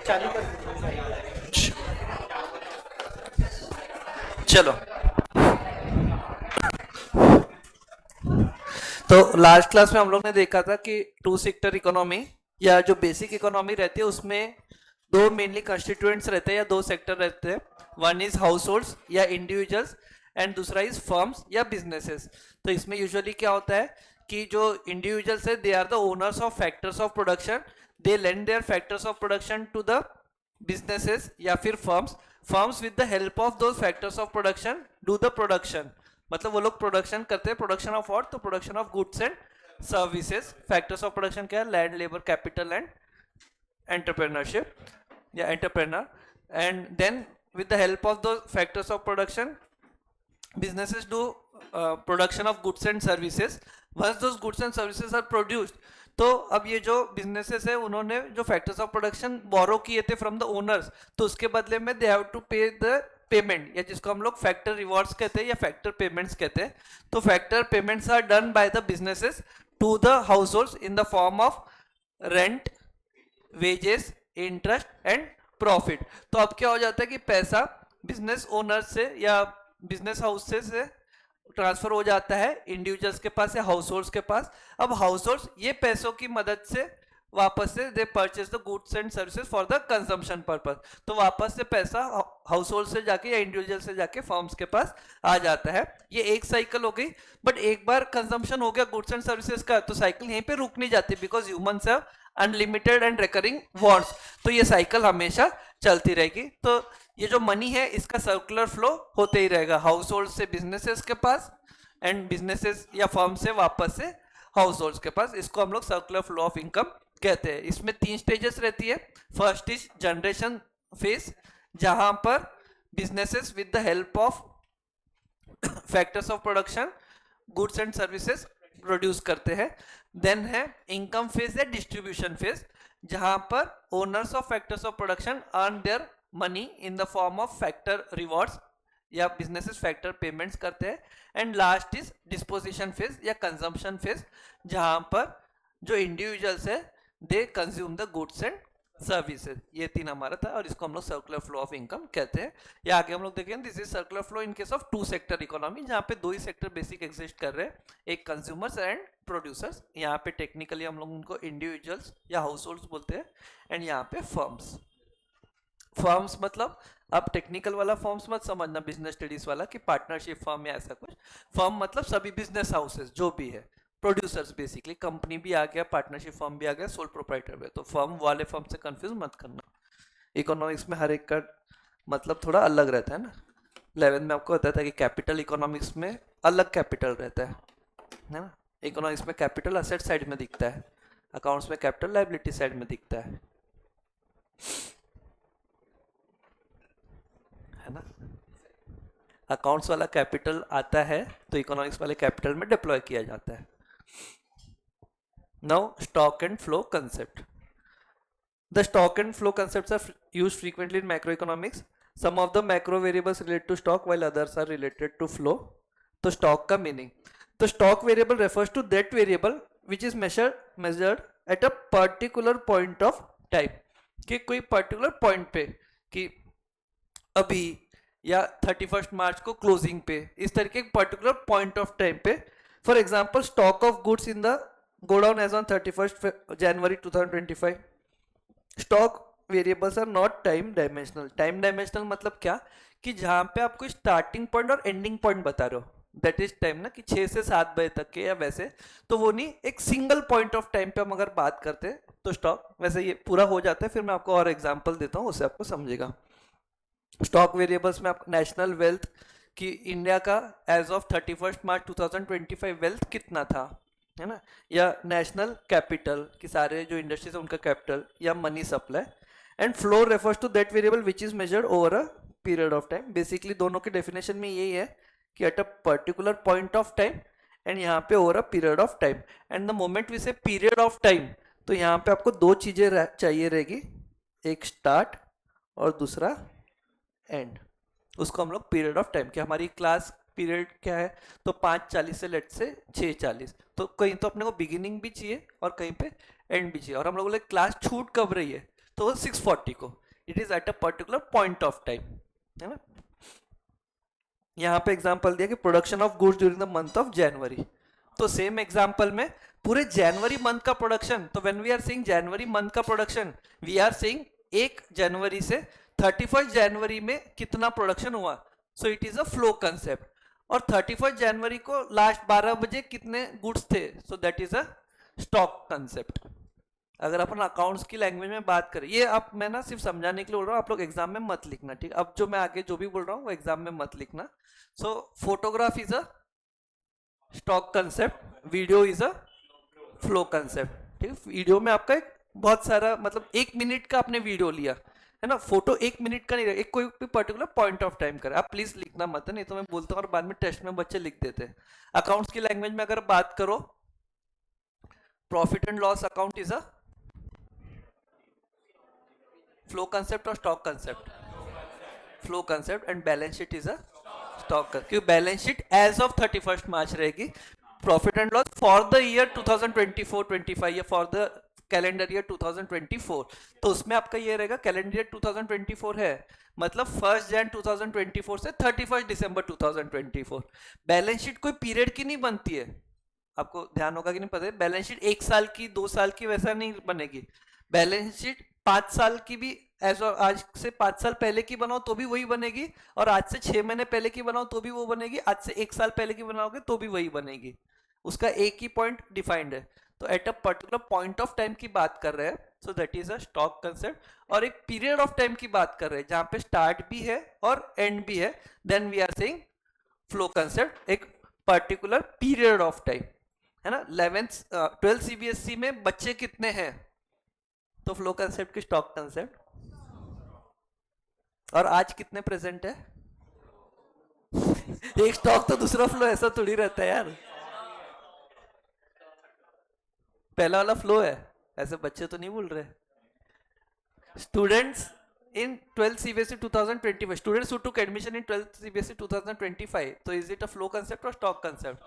चालू कर दीजिए। चलो, तो लास्ट क्लास में हम लोग ने देखा था कि टू सेक्टर इकोनॉमी या जो बेसिक इकोनॉमी रहती है उसमें दो मेनली कंस्टिट्यूएंट्स रहते हैं या दो सेक्टर रहते हैं। वन इज हाउस होल्ड्स या इंडिविजुअल्स एंड दूसरा इज फर्म्स या बिजनेसेस। तो इसमें यूजुअली क्या होता है कि जो इंडिविजुअल्स है they are the owners of factors of production, they lend their factors of production to the businesses या फिर firms. Firms with the help of those factors of production do the production, मतलब वो लोग production करते हैं। Production of what? तो production of goods and services. Factors of production क्या है? Land, labour, capital and entrepreneurship या entrepreneur. And then with the help of those factors of production businesses do production of goods and services. Once those goods and services are produced, तो अब ये जो businesses है उन्होंने जो factors of production बोरो किए थे फ्रॉम द ओनर्स, तो उसके बदले में दे हैव टू पे द पेमेंट, या जिसको हम लोग फैक्टर रिवॉर्ड्स कहते हैं या फैक्टर पेमेंट्स कहते हैं। तो factor payments are done by the businesses to the households in the form of rent, wages, interest and profit. तो अब क्या हो जाता है कि पैसा बिजनेस ओनर से या बिजनेस हाउस से ट्रांसफर हो जाता है इंडिविजुअल्स के पास या हाउस होल्ड्स के पास। अब हाउस होल्ड्स ये पैसों की मदद से वापस से दे purchase the goods and services for the consumption purpose. तो वापस से पैसा हाउस होल्ड से जाके या इंडिविजुअल से जाके फर्म्स के पास आ जाता है। ये एक साइकिल हो गई। बट एक बार कंजम्पशन हो गया गुड्स एंड सर्विसेज का तो साइकिल यहीं पे रुक नहीं जाती, because humans have unlimited and recurring wants. तो ये साइकिल हमेशा चलती रहेगी। तो ये जो मनी है इसका सर्कुलर फ्लो होते ही रहेगा, हाउस होल्ड से बिजनेसेस के पास एंड बिजनेसेस या फर्म से वापस से हाउस होल्ड के पास। इसको हम लोग सर्कुलर फ्लो ऑफ इनकम कहते हैं। इसमें 3 स्टेजेस रहती है। फर्स्ट इज जनरेशन फेज, जहां पर businesses with the help of factors of production goods and services produce करते हैं। देन है इनकम फेज या डिस्ट्रीब्यूशन फेज, जहां पर owners of factors of production earn their money in the form of factor rewards या businesses factor payments करते हैं। And last is disposition phase या कंजम्पशन फेज, जहां पर जो इंडिविजुअल्स है they consume the goods and services. ये 3 हमारा था और इसको हम लोग सर्कुलर फ्लो ऑफ इनकम कहते हैं। या आगे हम लोग देखेंगे this is circular flow in case of two sector economy, जहाँ पे 2 ही सेक्टर बेसिक एग्जिस्ट कर रहे हैं, एक कंज्यूमर्स एंड प्रोड्यूसर्स। यहाँ पे टेक्निकली हम लोग उनको इंडिविजुअल्स या हाउस होल्ड्स बोलते हैं। एंड यहाँ पे फर्म्स। फर्म्स मतलब अब टेक्निकल वाला फर्म्स मत समझना बिजनेस स्टडीज वाला कि पार्टनरशिप फर्म या ऐसा कुछ। फर्म मतलब सभी बिजनेस हाउसेस जो भी है, प्रोड्यूसर्स बेसिकली, कंपनी भी आ गया, पार्टनरशिप फर्म भी आ गया, सोल प्रोप्राइटर भी। तो फर्म वाले फर्म से कंफ्यूज मत करना। इकोनॉमिक्स में हर एक का मतलब थोड़ा अलग रहता है ना। 11 में आपको बताया था कि कैपिटल इकोनॉमिक्स में अलग कैपिटल रहता है ना। इकोनॉमिक्स में कैपिटल असेट साइड में दिखता है, अकाउंट्स में कैपिटल लायबिलिटी साइड में दिखता है ना। अकाउंट्स वाला कैपिटल आता है तो इकोनॉमिक्स वाले कैपिटल में डिप्लॉय किया जाता है। Now stock and flow concept. The stock and flow concepts are used frequently in macroeconomics. Some of the macro variables relate to stock while others are related to flow. तो stock का meaning, तो stock variable refers to that variable which is measured at a particular point of time, कि कोई particular point पे, कि अभी या 31 मार्च को क्लोजिंग पे, इस तरह के पर्टिकुलर पॉइंट ऑफ टाइम पे। For example stock of goods in the godown as on 31 January 2025। Stock variables are not time dimensional. Time dimensional मतलब क्या, कि जहां पे आपको स्टार्टिंग पॉइंट और एंडिंग पॉइंट बता रहे हो, दैट इज टाइम ना, कि 6 से 7 बजे तक के या वैसे, तो वो नहीं, एक सिंगल पॉइंट ऑफ टाइम पे हम अगर बात करते हैं तो स्टॉक वैसे ये पूरा हो जाता है। फिर मैं आपको और एग्जांपल देता हूँ, उससे आपको समझेगा। स्टॉक वेरिएबल्स में आप नेशनल वेल्थ, कि इंडिया का एज ऑफ 31 मार्च 2025 वेल्थ कितना था, है ना। या नेशनल कैपिटल, कि सारे जो इंडस्ट्रीज है उनका कैपिटल या money supply. And flow refers to that variable which is measured over a period of time. Basically दोनों के डेफिनेशन में यही है कि at a particular point of time and यहाँ पे over a period of time. And the moment we say period of time, तो यहाँ पे आपको 2 चीजें चाहिए रहेगी, एक स्टार्ट और दूसरा एंड। उसको हम लोग पीरियड ऑफ टाइम, कि हमारी क्लास पीरियड क्या है, तो 5:40 से लेट से 6:40, तो कहीं तो अपने को बिगिनिंग भी चाहिए और कहीं पे एंड भी चाहिए। और हम लोग क्लास छूट कब रही है, तो वो 640 को, it is at a particular point of time, है ना। यहाँ पे एग्जांपल दिया कि production of goods during the month of January, तो सेम एग्जांपल में पूरे जनवरी मंथ का प्रोडक्शन, तो व्हेन वी आर सेइंग जनवरी मंथ का प्रोडक्शन, वी आर सेइंग 1 जनवरी से 31 जनवरी में कितना प्रोडक्शन हुआ, so it is a flow concept. और 31 जनवरी को लास्ट 12 बजे कितने गुड्स थे, so that is a stock concept. अगर अपन अकाउंट्स की लैंग्वेज में बात करें, ये आप मैं ना सिर्फ समझाने के लिए बोल रहा हूँ, आप लोग एग्जाम में मत लिखना, ठीक। अब जो मैं आगे जो भी बोल रहा हूँ वो एग्जाम में मत लिखना। So photograph is a stock concept, video is a flow concept, ठीक है। वीडियो में आपका एक बहुत सारा मतलब 1 मिनट का आपने वीडियो लिया है ना, फोटो 1 मिनट का नहीं रहेगा, एक कोई भी पर्टिकुलर पॉइंट ऑफ टाइम करे। आप प्लीज लिखना मत है, नहीं तो मैं बोलता हूँ और बाद में टेस्ट में बच्चे लिख देते हैं। अकाउंट्स की लैंग्वेज में अगर बात करो, profit and loss account is a flow concept और stock concept, flow concept, and balance sheet is a stock, क्योंकि balance sheet as of 31 March रहेगी, profit and loss for the year 2024-25 या for the calendar year 2024, तो उसमें आपका ये रहेगा calendar year 2024 है, मतलब 1 जन 2024 से 31 दिसंबर 2024। बैलेंस शीट कोई पीरियड की नहीं बनती है, आपको ध्यान होगा कि नहीं पता है, बैलेंस शीट 1 साल की 2 साल की वैसा नहीं बनेगी, बैलेंस शीट 5 साल की भी आज से 5 साल पहले की बनाओ तो भी वही बनेगी, और आज से 6 महीने पहले की बनाओ तो भी वो बनेगी, आज से 1 साल पहले की बनाओगे तो भी वही बनेगी, उसका एक ही पॉइंट डिफाइंड है। तो eight a particular point of time की बात कर रहे हैं, so that is a stock concept, और एक पीरियड ऑफ टाइम की बात कर रहे हैं जहां पे स्टार्ट भी है और एंड भी है, then we are saying flow concept, एक पर्टिकुलर पीरियड ऑफ टाइम, है ना। 11th 12th सीबीएसई में बच्चे कितने हैं, तो फ्लो कंसेप्ट की स्टॉक कंसेप्ट, और आज कितने प्रेजेंट है एक स्टॉक तो दूसरा फ्लो, ऐसा थोड़ी रहता है यार, पहला वाला फ्लो है, ऐसे बच्चे तो नहीं बोल रहे। Students in 12th CBSE 2025, students who took admission in 12th CBSE 2025, so is it a flow concept or stock concept?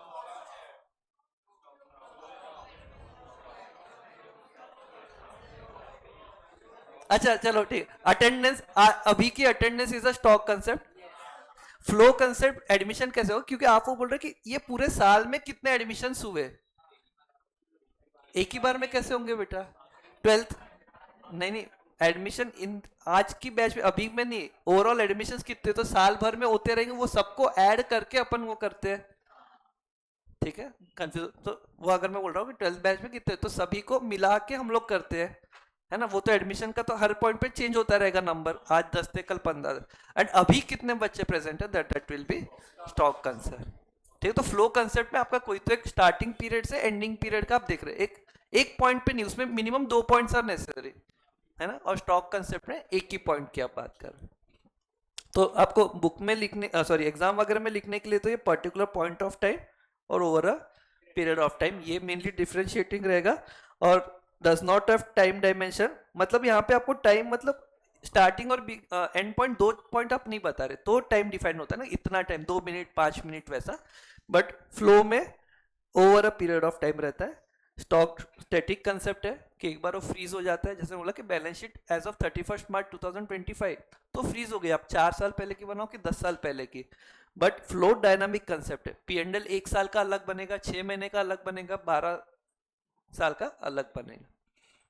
अच्छा चलो ठीक, अटेंडेंस अभी की attendance is a stock concept. Flow concept admission कैसे हो, क्योंकि आप वो बोल रहे कि ये पूरे साल में कितने एडमिशन हुए, एक ही बार में कैसे होंगे बेटा, 12th, नहीं नहीं, एडमिशन इन आज की बैच में अभी में नहीं, ओवरऑल एडमिशन कितने तो साल भर में होते रहेंगे, वो सबको ऐड करके अपन वो करते हैं, ठीक है। कंफ्यूज तो वो अगर मैं बोल रहा हूँ कि 12th बैच में कितने, तो सभी को मिला के हम लोग करते हैं, है ना। वो तो एडमिशन का तो हर पॉइंट पे चेंज होता रहेगा नंबर, आज 10 थे कल 15, एंड अभी कितने बच्चे प्रेजेंट है, that will B stock concept, ठीक है। तो फ्लो कंसेप्ट में आपका कोई तो एक स्टार्टिंग पीरियड से एंडिंग पीरियड का आप देख रहे हैं, एक एक पॉइंट पे नहीं, उसमें मिनिमम 2 पॉइंट्स आर नेसेसरी, है ना। और स्टॉक कंसेप्ट में एक ही पॉइंट की आप बात कर रहे हैं। तो आपको बुक में लिखने सॉरी एग्जाम वगैरह में लिखने के लिए तो ये पर्टिकुलर पॉइंट ऑफ टाइम और over a period of time, ये मेनली डिफरेंशिएटिंग रहेगा, और does not have time dimension, मतलब यहाँ पे आपको टाइम मतलब स्टार्टिंग और एंड पॉइंट 2 पॉइंट आप नहीं बता रहे, तो टाइम डिफाइन होता है ना, इतना टाइम 2 मिनट 5 मिनट वैसा, बट फ्लो में over a period of time रहता है। स्टॉक स्टैटिक कंसेप्ट है कि एक बार वो फ्रीज हो जाता है, जैसे बोला कि बैलेंस शीट एज ऑफ 31 मार्च 2025 तो फ्रीज हो गई, आप 4 साल पहले की बनाओ कि 10 साल पहले की, बट फ्लो डायनामिक कंसेप्ट है, पीएनएल 1 साल का अलग बनेगा, 6 महीने का अलग बनेगा, 12 साल का अलग बनेगा।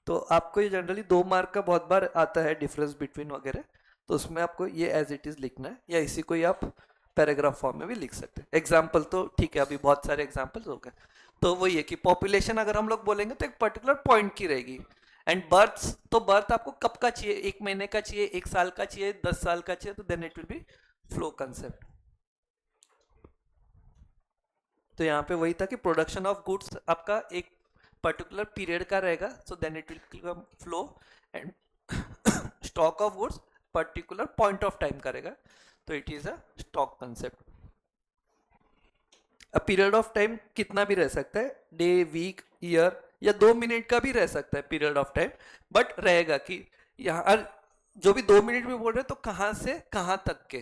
तो आपको ये जनरली 2 मार्क का बहुत बार आता है डिफरेंस बिटवीन वगैरह, तो उसमें आपको ये एज इट इज लिखना है, या इसी को ही आप पैराग्राफ फॉर्म में भी लिख सकते हैं। एग्जाम्पल तो ठीक है, अभी बहुत सारे एग्जाम्पल्स हो गए, तो वो ये कि पॉपुलेशन अगर हम लोग बोलेंगे तो एक पर्टिकुलर पॉइंट की रहेगी, एंड बर्थ, तो बर्थ आपको कब का चाहिए, 1 महीने का चाहिए, 1 साल का चाहिए, 10 साल का चाहिए, तो then it will be flow concept. तो यहाँ पे वही था कि प्रोडक्शन ऑफ गुड्स आपका एक पर्टिकुलर पीरियड का रहेगा, so then it will become flow, and stock of goods particular point of time करेगा, तो it is a stock concept. अब पीरियड ऑफ टाइम कितना भी रह सकता है, डे, वीक, ईयर, या 2 मिनट का भी रह सकता है पीरियड ऑफ टाइम, बट रहेगा कि यहाँ जो भी 2 मिनट में बोल रहे हैं तो कहाँ से कहाँ तक के,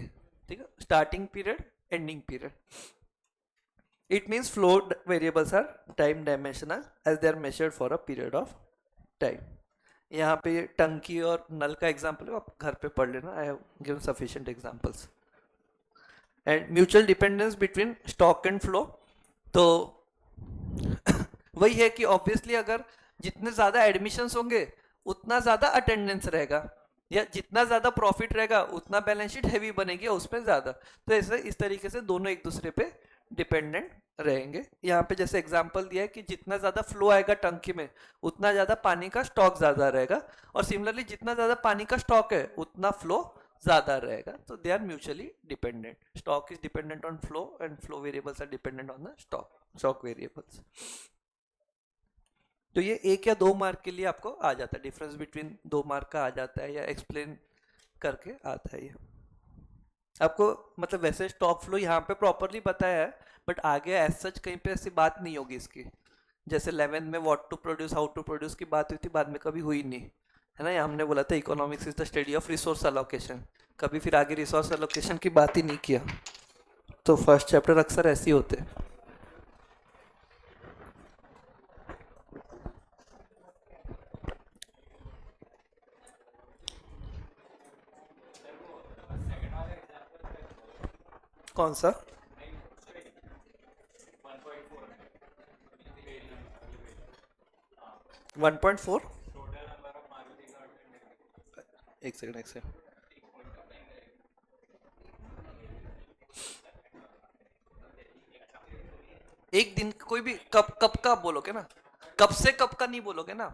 ठीक है, starting period, ending period. It means flow variables are time dimensional as they are measured for a period of time. यहाँ पे ये टंकी और नल का एग्जांपल है, आप घर पे पढ़ लेना, I have given sufficient examples. And mutual dependence between stock and flow, तो वही है कि ऑब्वियसली अगर जितने ज्यादा एडमिशंस होंगे उतना ज्यादा अटेंडेंस रहेगा, या जितना ज्यादा प्रॉफिट रहेगा उतना बैलेंस शीट हैवी बनेगी उसमें ज्यादा। तो ऐसे इस तरीके से दोनों एक दूसरे पे डिपेंडेंट रहेंगे। यहाँ पे जैसे एग्जांपल दिया है कि जितना ज्यादा फ्लो आएगा टंकी में उतना ज्यादा पानी का स्टॉक ज्यादा रहेगा, और सिमिलरली जितना ज्यादा पानी का स्टॉक है उतना फ्लो ज्यादा रहेगा। तो they are mutually dependent, stock is dependent on flow and flow variables are dependent on the stock variables. तो ये 1 या 2 मार्क के लिए आपको आ जाता है, डिफरेंस बिटवीन 2 मार्क का आ जाता है, या एक्सप्लेन करके आता है ये आपको। मतलब वैसे स्टॉक फ्लो यहाँ पे प्रॉपरली बताया है, बट आगे एज सच कहीं पे ऐसी बात नहीं होगी इसकी। जैसे 11 में what to produce how to produce की बात हुई थी, बाद में कभी हुई नहीं है ना। हमने बोला था economics is the study of resource allocation, कभी फिर आगे रिसोर्स अलोकेशन की बात ही नहीं किया। तो फर्स्ट चैप्टर अक्सर ऐसे ही होते हैं। कौन सा? 1.4? एक सेकंड एक सेकंड, एक दिन कोई भी कब कब का बोलोगे ना, कब से कब का नहीं बोलोगे ना।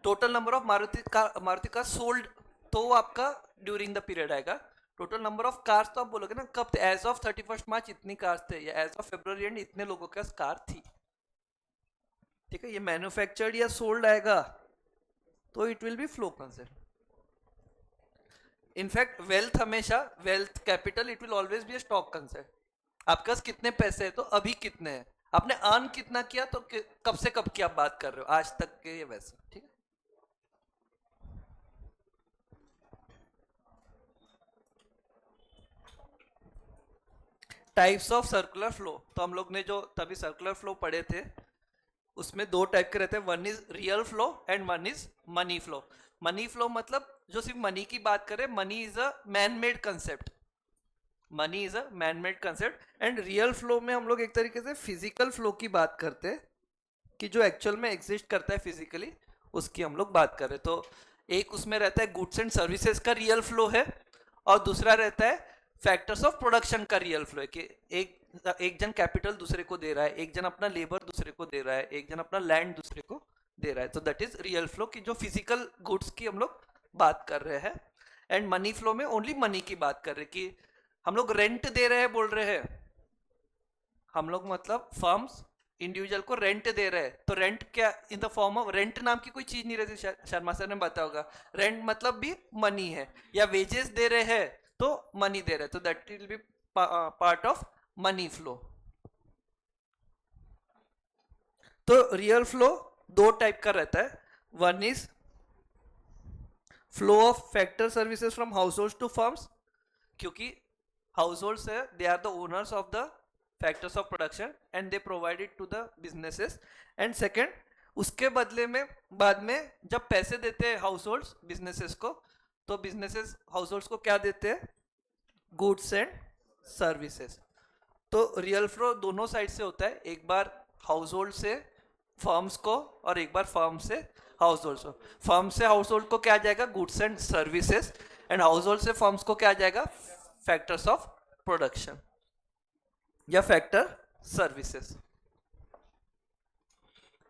Total number of Maruti car sold, तो वो आपका ड्यूरिंग द पीरियड आएगा। टोटल नंबर ऑफ कार्स तो आप बोलोगे ना कब, एज ऑफ 31 मार्च इतनी कार्स थे, या एज ऑफ फेब्रुअरी एंड इतने लोगों के पास कार थी। ठीक है, ये मैन्युफैक्चर्ड या सोल्ड आएगा तो it will be flow concept. In fact wealth हमेशा, wealth capital, it will always be a stock concept. आपके पास कितने पैसे हैं तो अभी कितने हैं, आपने अर्न कितना किया तो कब से कब की आप बात कर रहे हो, आज तक के, वैसे। ठीक है, टाइप्स ऑफ सर्कुलर फ्लो, तो हम लोग ने जो तभी सर्कुलर फ्लो पढ़े थे उसमें 2 टाइप के रहते हैं, one is real flow and one is money flow. Money flow मतलब जो सिर्फ मनी की बात करें, money is a man made concept, money is a man made concept. And real flow में हम लोग एक तरीके से फिजिकल फ्लो की बात करते हैं, कि जो एक्चुअल में एग्जिस्ट करता है फिजिकली, उसकी हम लोग बात कर रहे हैं। तो एक उसमें रहता है गुड्स एंड सर्विसेज का रियल फ्लो है, और दूसरा रहता है फैक्टर्स ऑफ प्रोडक्शन का रियल फ्लो है, कि एक जन कैपिटल दूसरे को दे रहा है, एक जन अपना लेबर दूसरे को दे रहा है, एक जन अपना लैंड दूसरे को दे रहा है। तो दैट इज रियल फ्लो, की जो फिजिकल गुड्स की हम लोग बात कर रहे हैं। एंड मनी फ्लो में ओनली मनी की बात कर रहे हैं, कि हम लोग रेंट दे रहे हैं बोल रहे हैं, हम लोग मतलब फर्म्स इंडिविजुअल को रेंट दे रहे हैं। तो रेंट क्या, इन द फॉर्म ऑफ, रेंट नाम की कोई चीज नहीं रहती, शर्मा सर ने बताया होगा। रेंट मतलब भी मनी है, या वेजेस दे रहे हैं तो मनी दे रहे हैं, तो that will be part of money flow. तो रियल फ्लो 2 टाइप का रहता है, one is flow of factor services from household to firms, क्योंकि हाउस होल्ड है, they are the owners of the factors of production and they provide it to the businesses. And second, उसके बदले में बाद में जब पैसे देते हैं हाउस होल्ड्स बिजनेसेस को, तो बिजनेसेस हाउस होल्ड्स को क्या देते हैं, गुड्स एंड सर्विसेज। तो रियल फ्लो दोनों साइड से होता है, एक बार हाउस होल्ड से फर्म्स को और एक बार फर्म से हाउस होल्ड को। फर्म से हाउस होल्ड को क्या जाएगा, goods and services, and house hold से फर्म्स को क्या जाएगा, फैक्टर्स ऑफ प्रोडक्शन या फैक्टर सर्विसेज।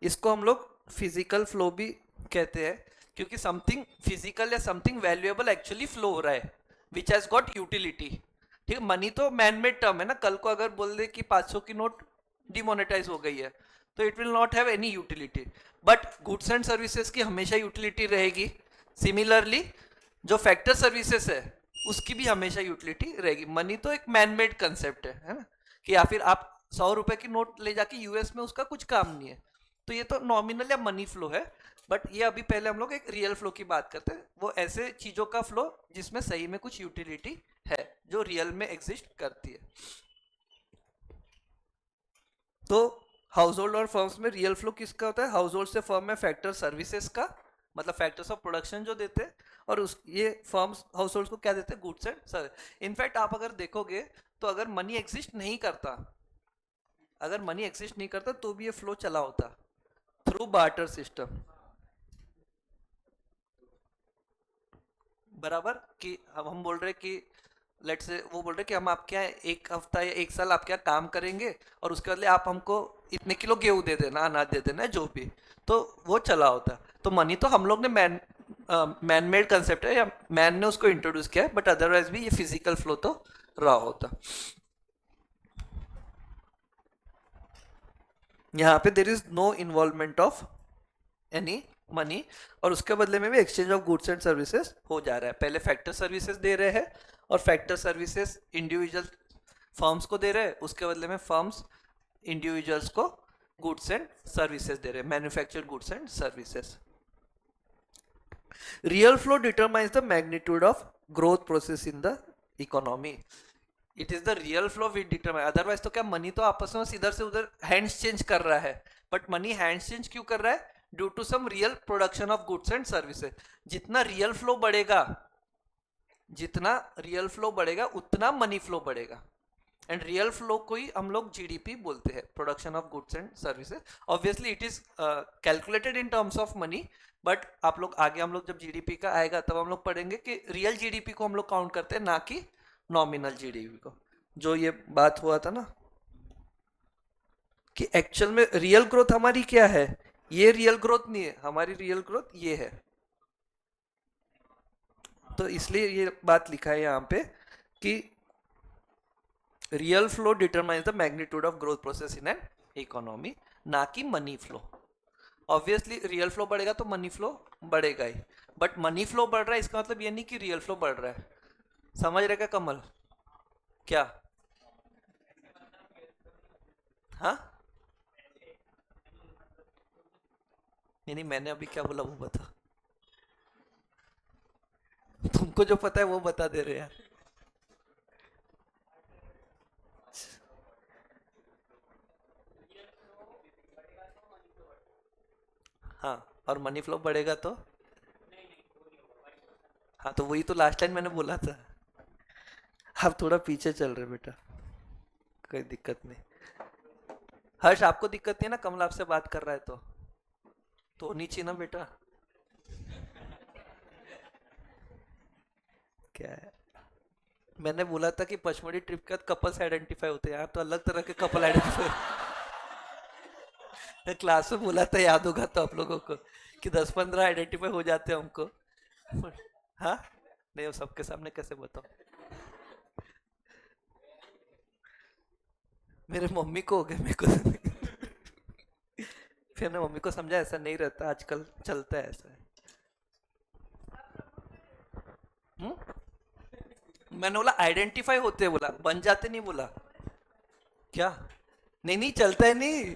इसको हम लोग फिजिकल फ्लो भी कहते हैं, क्योंकि समथिंग फिजिकल या समथिंग वैल्यूएबल एक्चुअली फ्लो हो रहा है, विच हैज गॉट यूटिलिटी। ठीक है, मनी तो मैन मेड टर्म है ना, कल को अगर बोल दे कि 500 की नोट डिमोनेटाइज हो गई है तो it will not have any utility, but goods and services की हमेशा यूटिलिटी रहेगी। सिमिलरली जो फैक्टर सर्विसेज है उसकी भी हमेशा यूटिलिटी रहेगी। मनी तो एक मैन मेड कंसेप्ट है ना, कि या फिर आप 100 रुपए की नोट ले जाके यूएस में उसका कुछ काम नहीं है, तो ये तो नॉमिनल या मनी फ्लो है। बट ये अभी पहले हम लोग एक रियल फ्लो की बात करते हैं, वो ऐसे चीजों का फ्लो जिसमें सही में कुछ यूटिलिटी है, जो रियल में एग्जिस्ट करती है। तो हाउस होल्ड और फर्म्स में रियल फ्लो किसका होता है, हाउस होल्ड से फर्म में फैक्टर सर्विसेज का, मतलब फैक्टर्स ऑफ प्रोडक्शन जो देते हैं, और उस ये फर्म्स हाउस होल्ड को क्या देते हैं, गुड्स एंड सर्विस। इनफैक्ट आप अगर देखोगे तो अगर मनी एग्जिस्ट नहीं करता, अगर मनी एग्जिस्ट नहीं करता तो भी ये फ्लो चला होता थ्रू बार्टर सिस्टम। बराबर कि अब हम बोल रहे कि लेट से वो बोल रहे कि हम आपके यहाँ एक हफ्ता या एक साल आपके यहाँ काम करेंगे और उसके बदले आप हमको इतने किलो गेहूं दे देना, अनाज दे देना, जो भी, तो वो चला होता। तो मनी तो हम लोग ने मैन मेड कंसेप्ट है या मैन ने उसको इंट्रोड्यूस किया है, बट अदरवाइज भी ये फिजिकल फ्लो तो रहा होता। यहाँ पे there is no involvement of any money, और उसके बदले में भी exchange of goods and services हो जा रहा है। पहले फैक्टर सर्विसेज दे रहे हैं और फैक्टर सर्विसेज इंडिविजुअल फर्म्स को दे रहे हैं, उसके बदले में फर्म्स इंडिविजुअल्स को गुड्स एंड सर्विसेज दे रहे हैं, manufactured goods and services. Real flow determines the magnitude of growth process in the economy. It is the real flow which determine, otherwise तो क्या मनी तो आपस में इधर से उधर हैंड्स चेंज कर रहा है, बट मनी हैंड्स चेंज क्यों कर रहा है, due to some real production of goods and services. जितना रियल फ्लो बढ़ेगा, जितना रियल फ्लो बढ़ेगा उतना मनी फ्लो बढ़ेगा, एंड रियल फ्लो को ही हम लोग जीडीपी बोलते हैं, production of goods and services. Obviously it is calculated in terms of money, but आप लोग आगे, हम लोग जब जीडीपी का आएगा तब हम लोग पढ़ेंगे कि रियल जीडीपी को हम लोग काउंट करते हैं, ना कि नॉमिनल जीडीपी को। जो ये बात हुआ था ना कि एक्चुअल में रियल ग्रोथ हमारी क्या है, ये रियल ग्रोथ नहीं है, हमारी रियल ग्रोथ ये है। तो इसलिए ये बात लिखा है यहाँ पे कि real flow determines the magnitude of growth process in an economy, ना कि money flow. Obviously real flow बढ़ेगा तो मनी फ्लो बढ़ेगा ही, बट मनी फ्लो बढ़ रहा है इसका मतलब ये नहीं कि रियल फ्लो बढ़ रहा है। समझ रहे क्या कमल? क्या? हाँ, नहीं मैंने अभी क्या बोला वो बता। तुमको जो पता है वो बता दे रहे हैं। हाँ, और मनी फ्लो बढ़ेगा तो, हाँ तो वही तो लास्ट टाइम मैंने बोला था। आप थोड़ा पीछे चल रहे बेटा, कोई दिक्कत नहीं। हर्ष आपको दिक्कत नहीं है ना, कमल आपसे बात कर रहा है तो नीचे ना बेटा। क्या है, मैंने बोला था कि पचमढ़ी ट्रिप के बाद कपल्स आइडेंटिफाई होते हैं, यहाँ तो अलग तरह के कपल आइडेंटिफाई। क्लास में बोला था, याद होगा तो आप लोगों को, कि 10-15 आइडेंटिफाई हो जाते हैं हमको। हाँ, नहीं वो सबके सामने कैसे बताओ। मेरे मम्मी को हो गए, मेरे को तो नहीं। फिर मैंने मम्मी को समझा ऐसा नहीं रहता, आजकल चलता है ऐसा। हम्म? मैंने बोला आइडेंटिफाई होते, बोला बन जाते नहीं बोला। क्या? नहीं नहीं चलता है, नहीं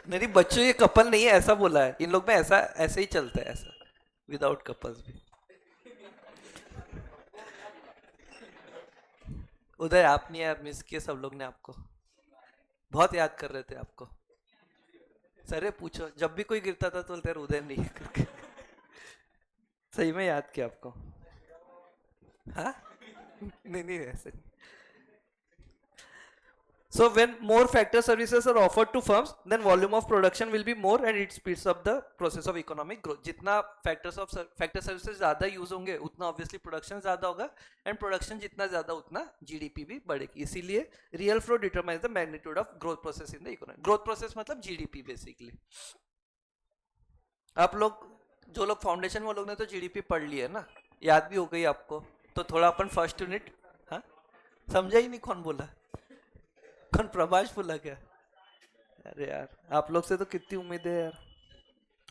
नहीं बच्चों ये कपल नहीं है ऐसा बोला है, इन लोग में ऐसा ऐसे ही चलता है ऐसा, विदाउट कपल्स भी। उदय आप नहीं यार, मिस किए सब लोग ने आपको, बहुत याद कर रहे थे आपको। सर पूछो, जब भी कोई गिरता था तो बोलते यार उदय नहीं है करके। सही में याद किया आपको। हाँ, नहीं नहीं ऐसे नहीं। So when more factor services are offered to firms, then volume of production will be more and it speeds up the process of economic growth. जितना factor services ज़्यादा यूज होंगे उतना obviously production ज़्यादा होगा, and production जितना ज़्यादा उतना GDP भी बढ़ेगी। इसीलिए real flow determines the magnitude of growth process in the economy. Growth process मतलब GDP basically। आप लोग जो लोग फाउंडेशन वो लोग ने तो GDP पढ़ लिया है ना, याद भी हो गई आपको, तो थोड़ा अपन फर्स्ट यूनिट, हाँ समझा ही नहीं, कौन बोला, कौन प्रभाष बोला क्या? अरे यार आप लोग से तो कितनी उम्मीद है यार।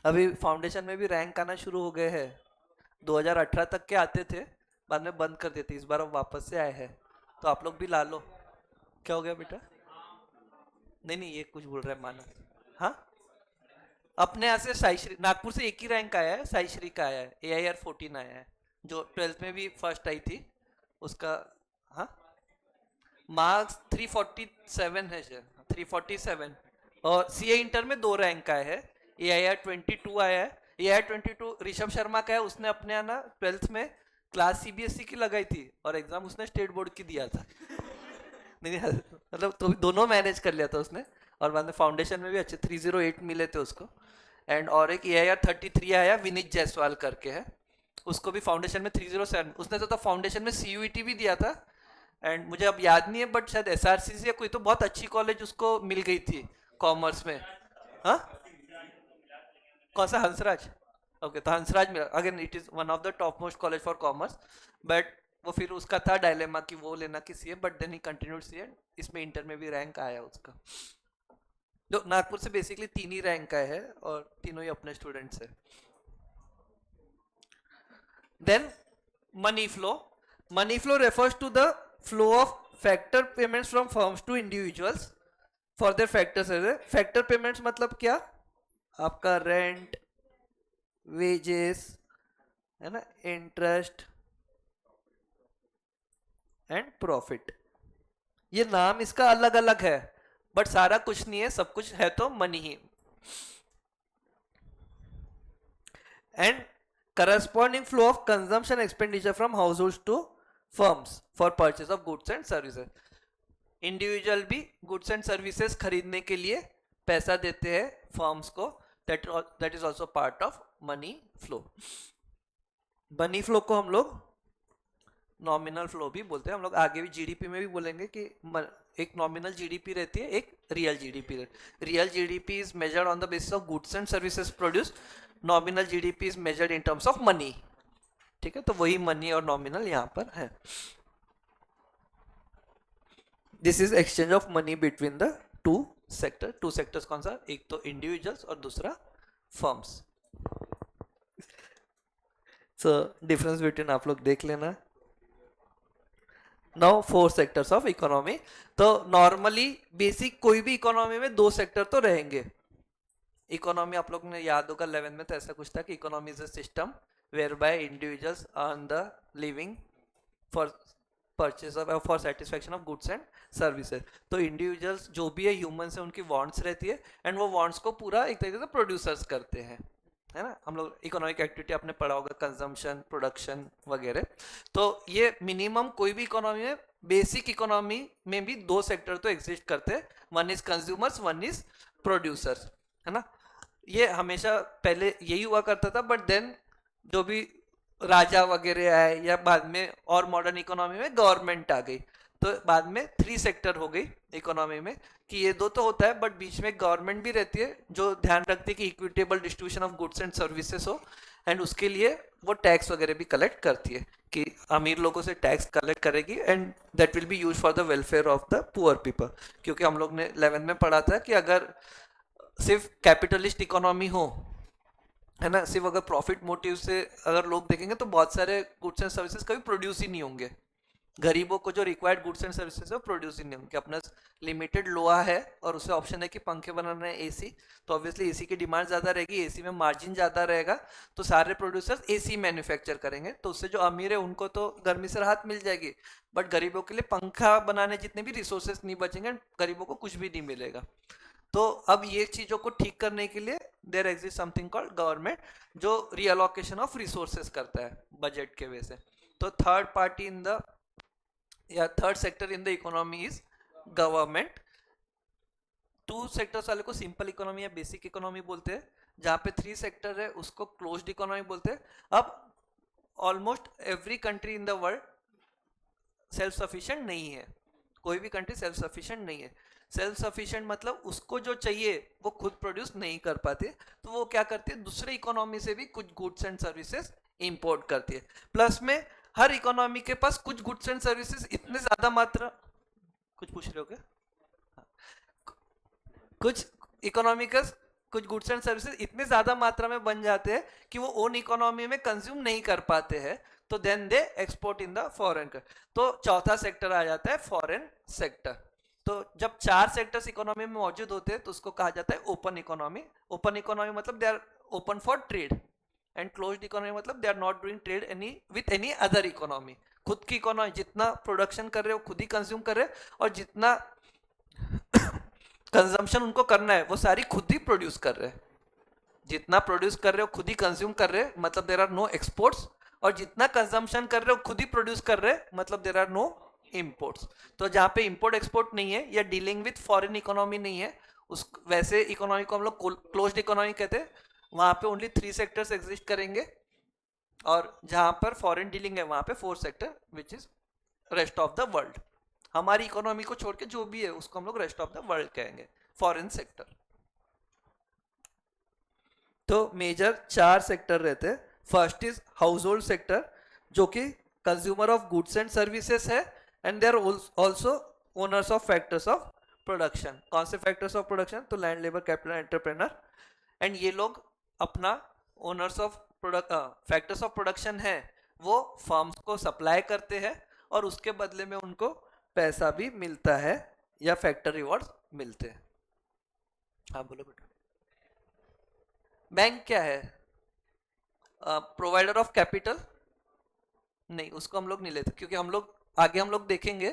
अभी फाउंडेशन में भी रैंक आना शुरू हो गए हैं, 2018 तक के आते थे, बाद में बंद कर देते, इस बार अब वापस से आए हैं, तो आप लोग भी ला लो। क्या हो गया बेटा? नहीं नहीं ये कुछ बोल रहा है माना। हाँ, अपने यहाँ से साईश्री, नागपुर से एक ही रैंक आया है, साईश्री का आया है, AIR 14 आया है, जो 12th में भी फर्स्ट आई थी उसका। हाँ, मार्क्स 347 है सर, 347। और CA इंटर में 2 रैंक आए हैं, AIR 22 आया है, ये है 22। ऋषभ शर्मा का है, उसने अपने ना 12th में क्लास सीबीएसई की लगाई थी और एग्जाम उसने स्टेट बोर्ड की दिया था। नहीं मतलब तो दोनों मैनेज कर लिया था उसने, और बाद में फाउंडेशन में भी अच्छे 308 मिले थे उसको। एंड और एक ये आया 33 आया, विनीत जायसवाल करके है, उसको भी फाउंडेशन में 307। उसने तो फाउंडेशन में सीयूईटी भी दिया था, एंड मुझे अब याद नहीं है बट शायद एसआरसी या कोई तो बहुत अच्छी कॉलेज उसको मिल गई थी कॉमर्स में। हाँ, कौन सा? हंसराज। ओके, तो हंसराज में again it is one of the top most college for commerce, but वो फिर उसका था डायलेमा कि वो लेना कि CA, but then he continued CA. इसमें इंटर में भी रैंक आया उसका। जो नागपुर से बेसिकली 3 ही रैंक आए हैं और तीनों ही अपने स्टूडेंट्स है। Then money flow. Money flow refers to the flow of factor payments from firms to individuals for their factors। Factor payments मतलब क्या? आपका रेंट, वेजेस, है ना, इंटरेस्ट एंड प्रॉफिट। ये नाम इसका अलग अलग है बट सारा कुछ नहीं है, सब कुछ है तो money he. And corresponding flow of consumption expenditure from households to firms for purchase of goods and services। Individual भी गुड्स एंड सर्विसेज खरीदने के लिए पैसा देते हैं फर्म्स को, that is also part of money flow. Money flow को हम लोग नॉमिनल फ्लो भी बोलते हैं। हम लोग आगे भी जीडीपी में भी बोलेंगे कि एक नॉमिनल जीडीपी रहती है, एक रियल जीडीपी रहती है। Real GDP is measured on the basis of goods and services produce, nominal GDP is measured in terms of money. ठीक है, तो वही मनी और नॉमिनल यहां पर है। This is exchange of money between the two sector. To sectors कौन सा? एक तो इंडिविजुअल्स और दूसरा फर्म्स। सो डिफरेंस बिटवीन आप लोग देख लेना। Now 4 sectors of economy. तो नॉर्मली बेसिक कोई भी इकोनॉमी में 2 सेक्टर तो रहेंगे। इकोनॉमी आप लोग ने याद होगा 11 में तो ऐसा कुछ था कि economy is a system where by individuals earn the living for purchase of for satisfaction of goods and services. तो इंडिविजुअल्स जो भी है ह्यूमंस है, उनकी वांट्स रहती है एंड वो वांट्स को पूरा एक तरीके से प्रोड्यूसर्स करते हैं, है ना। हम लोग इकोनॉमिक एक्टिविटी आपने पढ़ा होगा, कंजम्पशन, प्रोडक्शन वगैरह। तो ये मिनिमम कोई भी इकोनॉमी में, बेसिक इकोनॉमी में भी 2 सेक्टर तो एग्जिस्ट करते हैं। One is consumers, one is producers, है ना। ये हमेशा पहले यही हुआ करता था, बट देन जो भी राजा वगैरह आए या बाद में और मॉडर्न इकोनॉमी में गवर्नमेंट आ गई, तो बाद में 3 सेक्टर हो गई इकोनॉमी में कि ये 2 तो होता है बट बीच में गवर्नमेंट भी रहती है जो ध्यान रखती है कि equitable distribution of goods and services हो, एंड उसके लिए वो टैक्स वगैरह भी कलेक्ट करती है कि अमीर लोगों से टैक्स कलेक्ट करेगी and that will B use for the welfare of the poor people. क्योंकि हम लोग ने 11 में पढ़ा था कि अगर सिर्फ कैपिटलिस्ट इकोनॉमी हो, है ना, सिर्फ अगर प्रॉफिट मोटिव से अगर लोग देखेंगे तो बहुत सारे गुड्स एंड सर्विसेज कभी प्रोड्यूस ही नहीं होंगे। गरीबों को जो रिक्वायर्ड गुड्स एंड सर्विसेज है वो प्रोड्यूस ही नहीं होंगे। अपना लिमिटेड लोहा है और उसे ऑप्शन है कि पंखे बनाना है, एसी, तो ऑब्वियसली एसी की डिमांड ज़्यादा रहेगी, एसी में मार्जिन ज़्यादा रहेगा, तो सारे प्रोड्यूसर्स एसी मैन्युफैक्चर करेंगे। तो उससे जो अमीर है उनको तो गर्मी से राहत मिल जाएगी, बट गरीबों के लिए पंखा बनाने जितने भी रिसोर्सेज नहीं बचेंगे, गरीबों को कुछ भी नहीं मिलेगा। तो अब ये चीजों को ठीक करने के लिए there exist something called government, जो रीअलोकेशन ऑफ रिसोर्सेज करता है बजट के वजह से। तो थर्ड पार्टी इन द या third sector in the economy is government. 2 sectors वाले को सिंपल इकोनॉमी या बेसिक इकोनॉमी बोलते हैं, जहाँ पे 3 सेक्टर है उसको क्लोज्ड इकोनॉमी बोलते हैं। अब almost every country in the world self sufficient नहीं है, कोई भी कंट्री सेल्फ सफिशिएंट नहीं है। सेल्फ सफिशिएंट मतलब उसको जो चाहिए वो खुद प्रोड्यूस नहीं कर पाते, तो वो क्या करती है, दूसरे इकोनॉमी से भी कुछ गुड्स एंड सर्विसेज इंपोर्ट करती है। प्लस में हर इकोनॉमी के पास कुछ गुड्स एंड सर्विसेज इतने ज्यादा मात्रा, कुछ पूछ रहे हो क्या? कुछ इकोनॉमी का कुछ गुड्स एंड सर्विसेज इतने ज्यादा मात्रा में बन जाते हैं कि वो ओन इकोनॉमी में कंज्यूम नहीं कर पाते हैं, तो then they export in the foreign. तो चौथा सेक्टर आ जाता है फॉरेन सेक्टर। तो जब 4 सेक्टर्स इकोनॉमी में मौजूद होते हैं तो उसको कहा जाता है ओपन इकोनॉमी। ओपन इकोनॉमी मतलब they are open for trade, and closed economy मतलब they are not doing trade any with any other economy. खुद की इकोनॉमी जितना प्रोडक्शन कर रहे हो खुद ही कंज्यूम कर रहे हैं, और जितना कंजम्पशन उनको करना है वो सारी खुद ही प्रोड्यूस कर रहे हैं। जितना प्रोड्यूस कर रहे हो खुद ही कंज्यूम कर रहे हो, मतलब देर आर नो एक्सपोर्ट्स, और जितना कंजम्पशन कर रहे हो खुद ही प्रोड्यूस कर रहे हैं, मतलब देर आर नो इंपोर्ट्स। तो जहां पे इंपोर्ट एक्सपोर्ट नहीं है या डीलिंग विथ फॉरेन इकोनॉमी नहीं है, उस वैसे इकोनॉमी को हम लोग क्लोज्ड इकोनॉमी कहते हैं। वहां पे ओनली 3 सेक्टर्स एग्जिस्ट करेंगे, और जहां पर फॉरेन डीलिंग है वहां पे 4 sector which is rest of the world. हमारी इकोनॉमी को छोड़ के जो भी है उसको हम लोग रेस्ट ऑफ द वर्ल्ड कहेंगे, फॉरेन सेक्टर। तो मेजर 4 सेक्टर रहते हैं। First is household sector, जो कि consumer of goods and services है, and they are also owners of factors of production. कौन से फैक्टर्स ऑफ प्रोडक्शन? तो land, labour, capital, entrepreneur. And ये लोग अपना owners of product factors of production है वो फर्म्स को सप्लाई करते हैं, और उसके बदले में उनको पैसा भी मिलता है या फैक्टर रिवॉर्ड्स मिलते हैं। हाँ बोलो बेटा। बैंक क्या है? Provider of capital? नहीं, उसको हम लोग नहीं लेते, क्योंकि हम लोग आगे हम लोग देखेंगे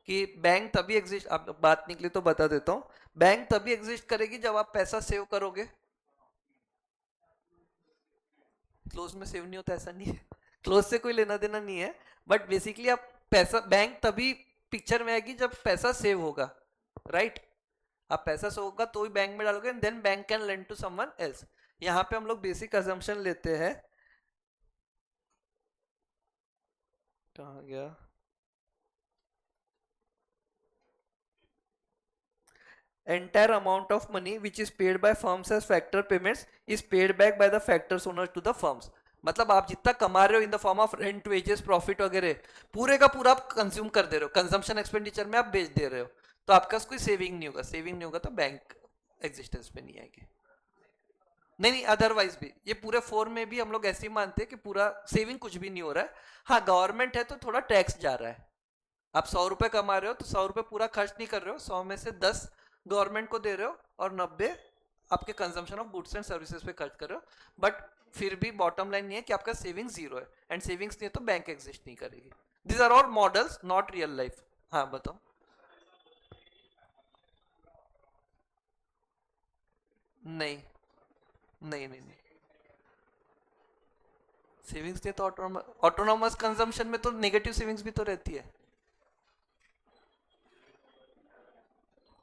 कि बैंक तभी एग्जिस्ट, आप बात निकली तो बता देता हूँ, बैंक तभी एग्जिस्ट करेगी जब आप पैसा सेव करोगे। क्लोज में सेव नहीं होता, ऐसा नहीं है, क्लोज से कोई लेना देना नहीं है, बट बेसिकली आप पैसा, बैंक तभी पिक्चर में आएगी जब पैसा सेव होगा, राइट? आप पैसा सेव होगा तो ही बैंक में डालोगे, and then bank can lend to someone else. यहाँ पे हम लोग बेसिक अजम्पशन लेते हैं, कहाँ गया, entire amount of money which is paid by firms as factor payments is paid back by the factors owners to the firms। मतलब आप जितना कमा रहे हो इन the form of rent, wages, profit वगैरह, पूरे का पूरा आप कंज्यूम कर दे रहे हो, कंजम्पशन एक्सपेंडिचर में आप बेच दे रहे हो, तो आपका कोई सेविंग नहीं होगा। सेविंग नहीं होगा तो बैंक एग्जिस्टेंस में नहीं आएगी। नहीं नहीं, अदरवाइज भी ये पूरे 4 में भी हम लोग ऐसे ही मानते हैं कि पूरा सेविंग कुछ भी नहीं हो रहा है। हाँ, गवर्नमेंट है तो थोड़ा टैक्स जा रहा है। आप 100 रुपए कमा रहे हो तो 100 रुपए पूरा खर्च नहीं कर रहे हो, 100 में से 10 गवर्नमेंट को दे रहे हो और 90 आपके consumption of goods and services पे खर्च कर रहे हो। बट फिर भी बॉटम लाइन नहीं है कि आपका सेविंग जीरो है, एंड सेविंग्स नहीं है तो बैंक एग्जिस्ट नहीं करेगी। This are all models, not real life. हाँ बताओ। नहीं नहीं नहीं नहीं, सेविंग्स नहीं तो ऑटोनॉमस कंजम्पशन में तो नेगेटिव सेविंग्स भी तो रहती है।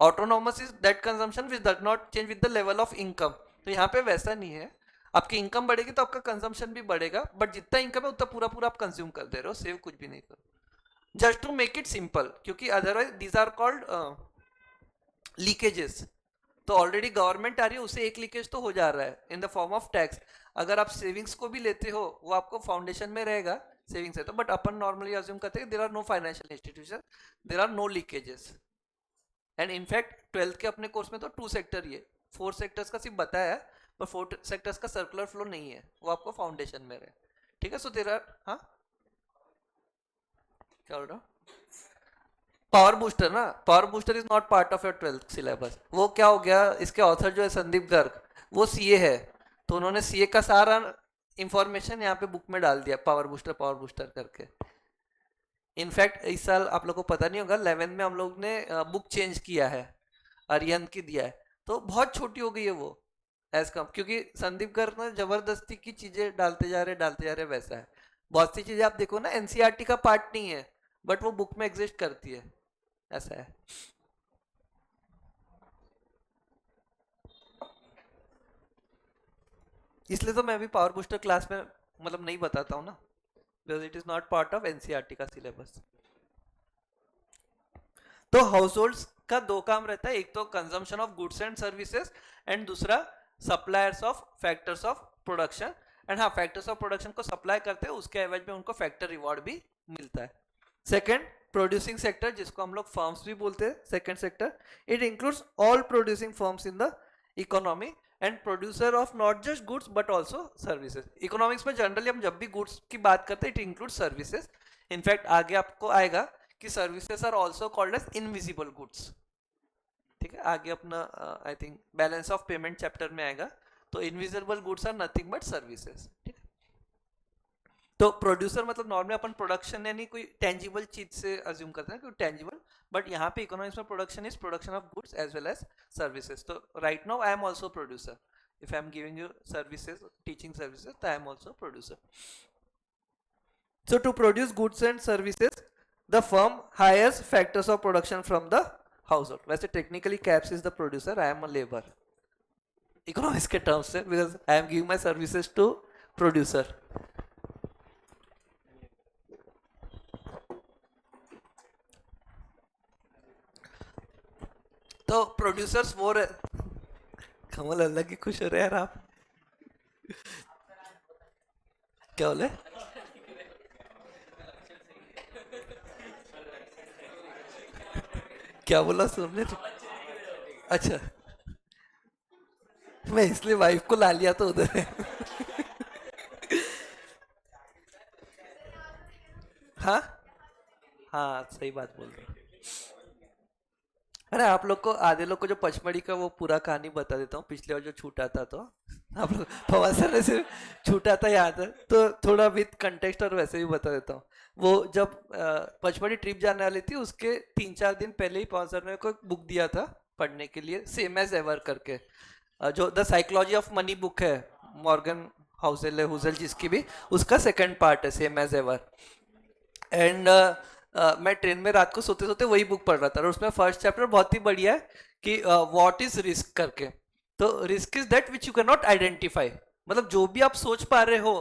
Autonomous is that consumption which does not change with the level of income. तो यहाँ पे वैसा नहीं है, आपकी इनकम बढ़ेगी तो आपका कंजम्पशन भी बढ़ेगा, बट जितना इनकम है उतना पूरा पूरा आप कंज्यूम कर दे रहे हो, सेव कुछ भी नहीं कर। Just to make it simple, क्योंकि otherwise these are called leakages. तो ऑलरेडी गवर्नमेंट आ रही है, उसे एक लीकेज तो हो जा रहा है इन द फॉर्म ऑफ टैक्स। अगर आप सेविंग्स को भी लेते हो वो आपको फाउंडेशन में रहेगा, सेविंग्स है तो, बट अपन नॉर्मली अज्यूम करते हैं there are no financial institution, there are no leakages. And in fact 12th के अपने कोर्स में तो 2 सेक्टर ही है, 4 सेक्टर्स का सिर्फ बताया है, पर 4 सेक्टर्स का सर्कुलर फ्लो नहीं है, वो आपको फाउंडेशन में रहे। ठीक है, सो देयर आर, हाँ क्या बोल रहा हूँ, पावर बूस्टर ना, power booster is not part of your 12th syllabus. वो क्या हो गया, इसके ऑथर जो है संदीप गर्ग, वो सीए है, तो उन्होंने सीए का सारा इंफॉर्मेशन यहाँ पे बुक में डाल दिया, पावर बूस्टर करके। इनफैक्ट इस साल आप लोग को पता नहीं होगा, 11 में हम लोग ने बुक चेंज किया है, अरिहंत की दिया है, तो बहुत छोटी हो गई है वो एज कम, क्योंकि संदीप गर्ग ना जबरदस्ती की चीजें डालते जा रहे वैसा है। बहुत सी चीजें आप देखो ना एनसीईआरटी का पार्ट नहीं है, बट वो बुक में एग्जिस्ट करती है, ऐसा है। इसलिए तो मैं अभी पावर बूस्टर क्लास में मतलब नहीं बताता हूँ ना, because it is not part of NCERT का सिलेबस। तो हाउस होल्ड्स का 2 काम रहता है, एक तो consumption of goods and services, and दूसरा suppliers of factors of production. And हाँ, फैक्टर्स ऑफ प्रोडक्शन को सप्लाई करते हैं, उसके एवज में उनको फैक्टर रिवॉर्ड भी मिलता है। सेकेंड, प्रोड्यूसिंग सेक्टर, जिसको हम लोग फर्म्स भी बोलते हैं, second sector, it includes all producing firms in the economy and producer of not just goods but also services. Economics में जनरली हम जब भी गुड्स की बात करते हैं, इट इंक्लूड सर्विसेज। इनफैक्ट आगे आपको आएगा कि services are also called as invisible goods. ठीक है, आगे अपना I think balance of payment chapter में आएगा, तो invisible goods are nothing but services. ठीक है, तो प्रोड्यूसर मतलब नॉर्मली अपन प्रोडक्शन यानी कोई टेंजिबल चीज से अज्यूम करते हैं, कोई टेंजिबल, बट यहाँ पे इकोनॉमिक्स में production is production of goods as well as services. तो right now I am also producer, if I am giving you services, teaching services, I am also producer. So to produce goods and services, the firm hires factors of production from the household. वैसे technically CAPS is the producer, I am a labor. Economics के terms से, because I am giving my services to producer. तो producers वो कमल अल्लाह की खुश हो रहे यार आप क्या बोले क्या बोला सुनने अच्छा मैं इसलिए वाइफ को ला लिया तो उधर हाँ हाँ सही बात बोल रहे हो अरे आप लोग को आधे लोग को जो पचमढ़ी का वो पूरा कहानी बता देता हूँ पिछले बार जो छूटा था तो आप लोग पवन सर ने सिर्फ छूटा था याद है तो थोड़ा विद कंटेक्स्ट और वैसे भी बता देता हूँ वो जब पचमढ़ी ट्रिप जाने वाली थी उसके 3-4 दिन पहले ही पवन सर ने को बुक दिया था पढ़ने के लिए सेम एज एवर करके जो the psychology of money book है मॉर्गन हाउसेल हुसेल जिसकी भी उसका सेकंड पार्ट है सेम एज एवर एंड मैं ट्रेन में रात को सोते सोते वही बुक पढ़ रहा था और उसमें फर्स्ट चैप्टर बहुत ही बढ़िया है कि व्हाट इज रिस्क करके तो risk is that which you can not identify मतलब जो भी आप सोच पा रहे हो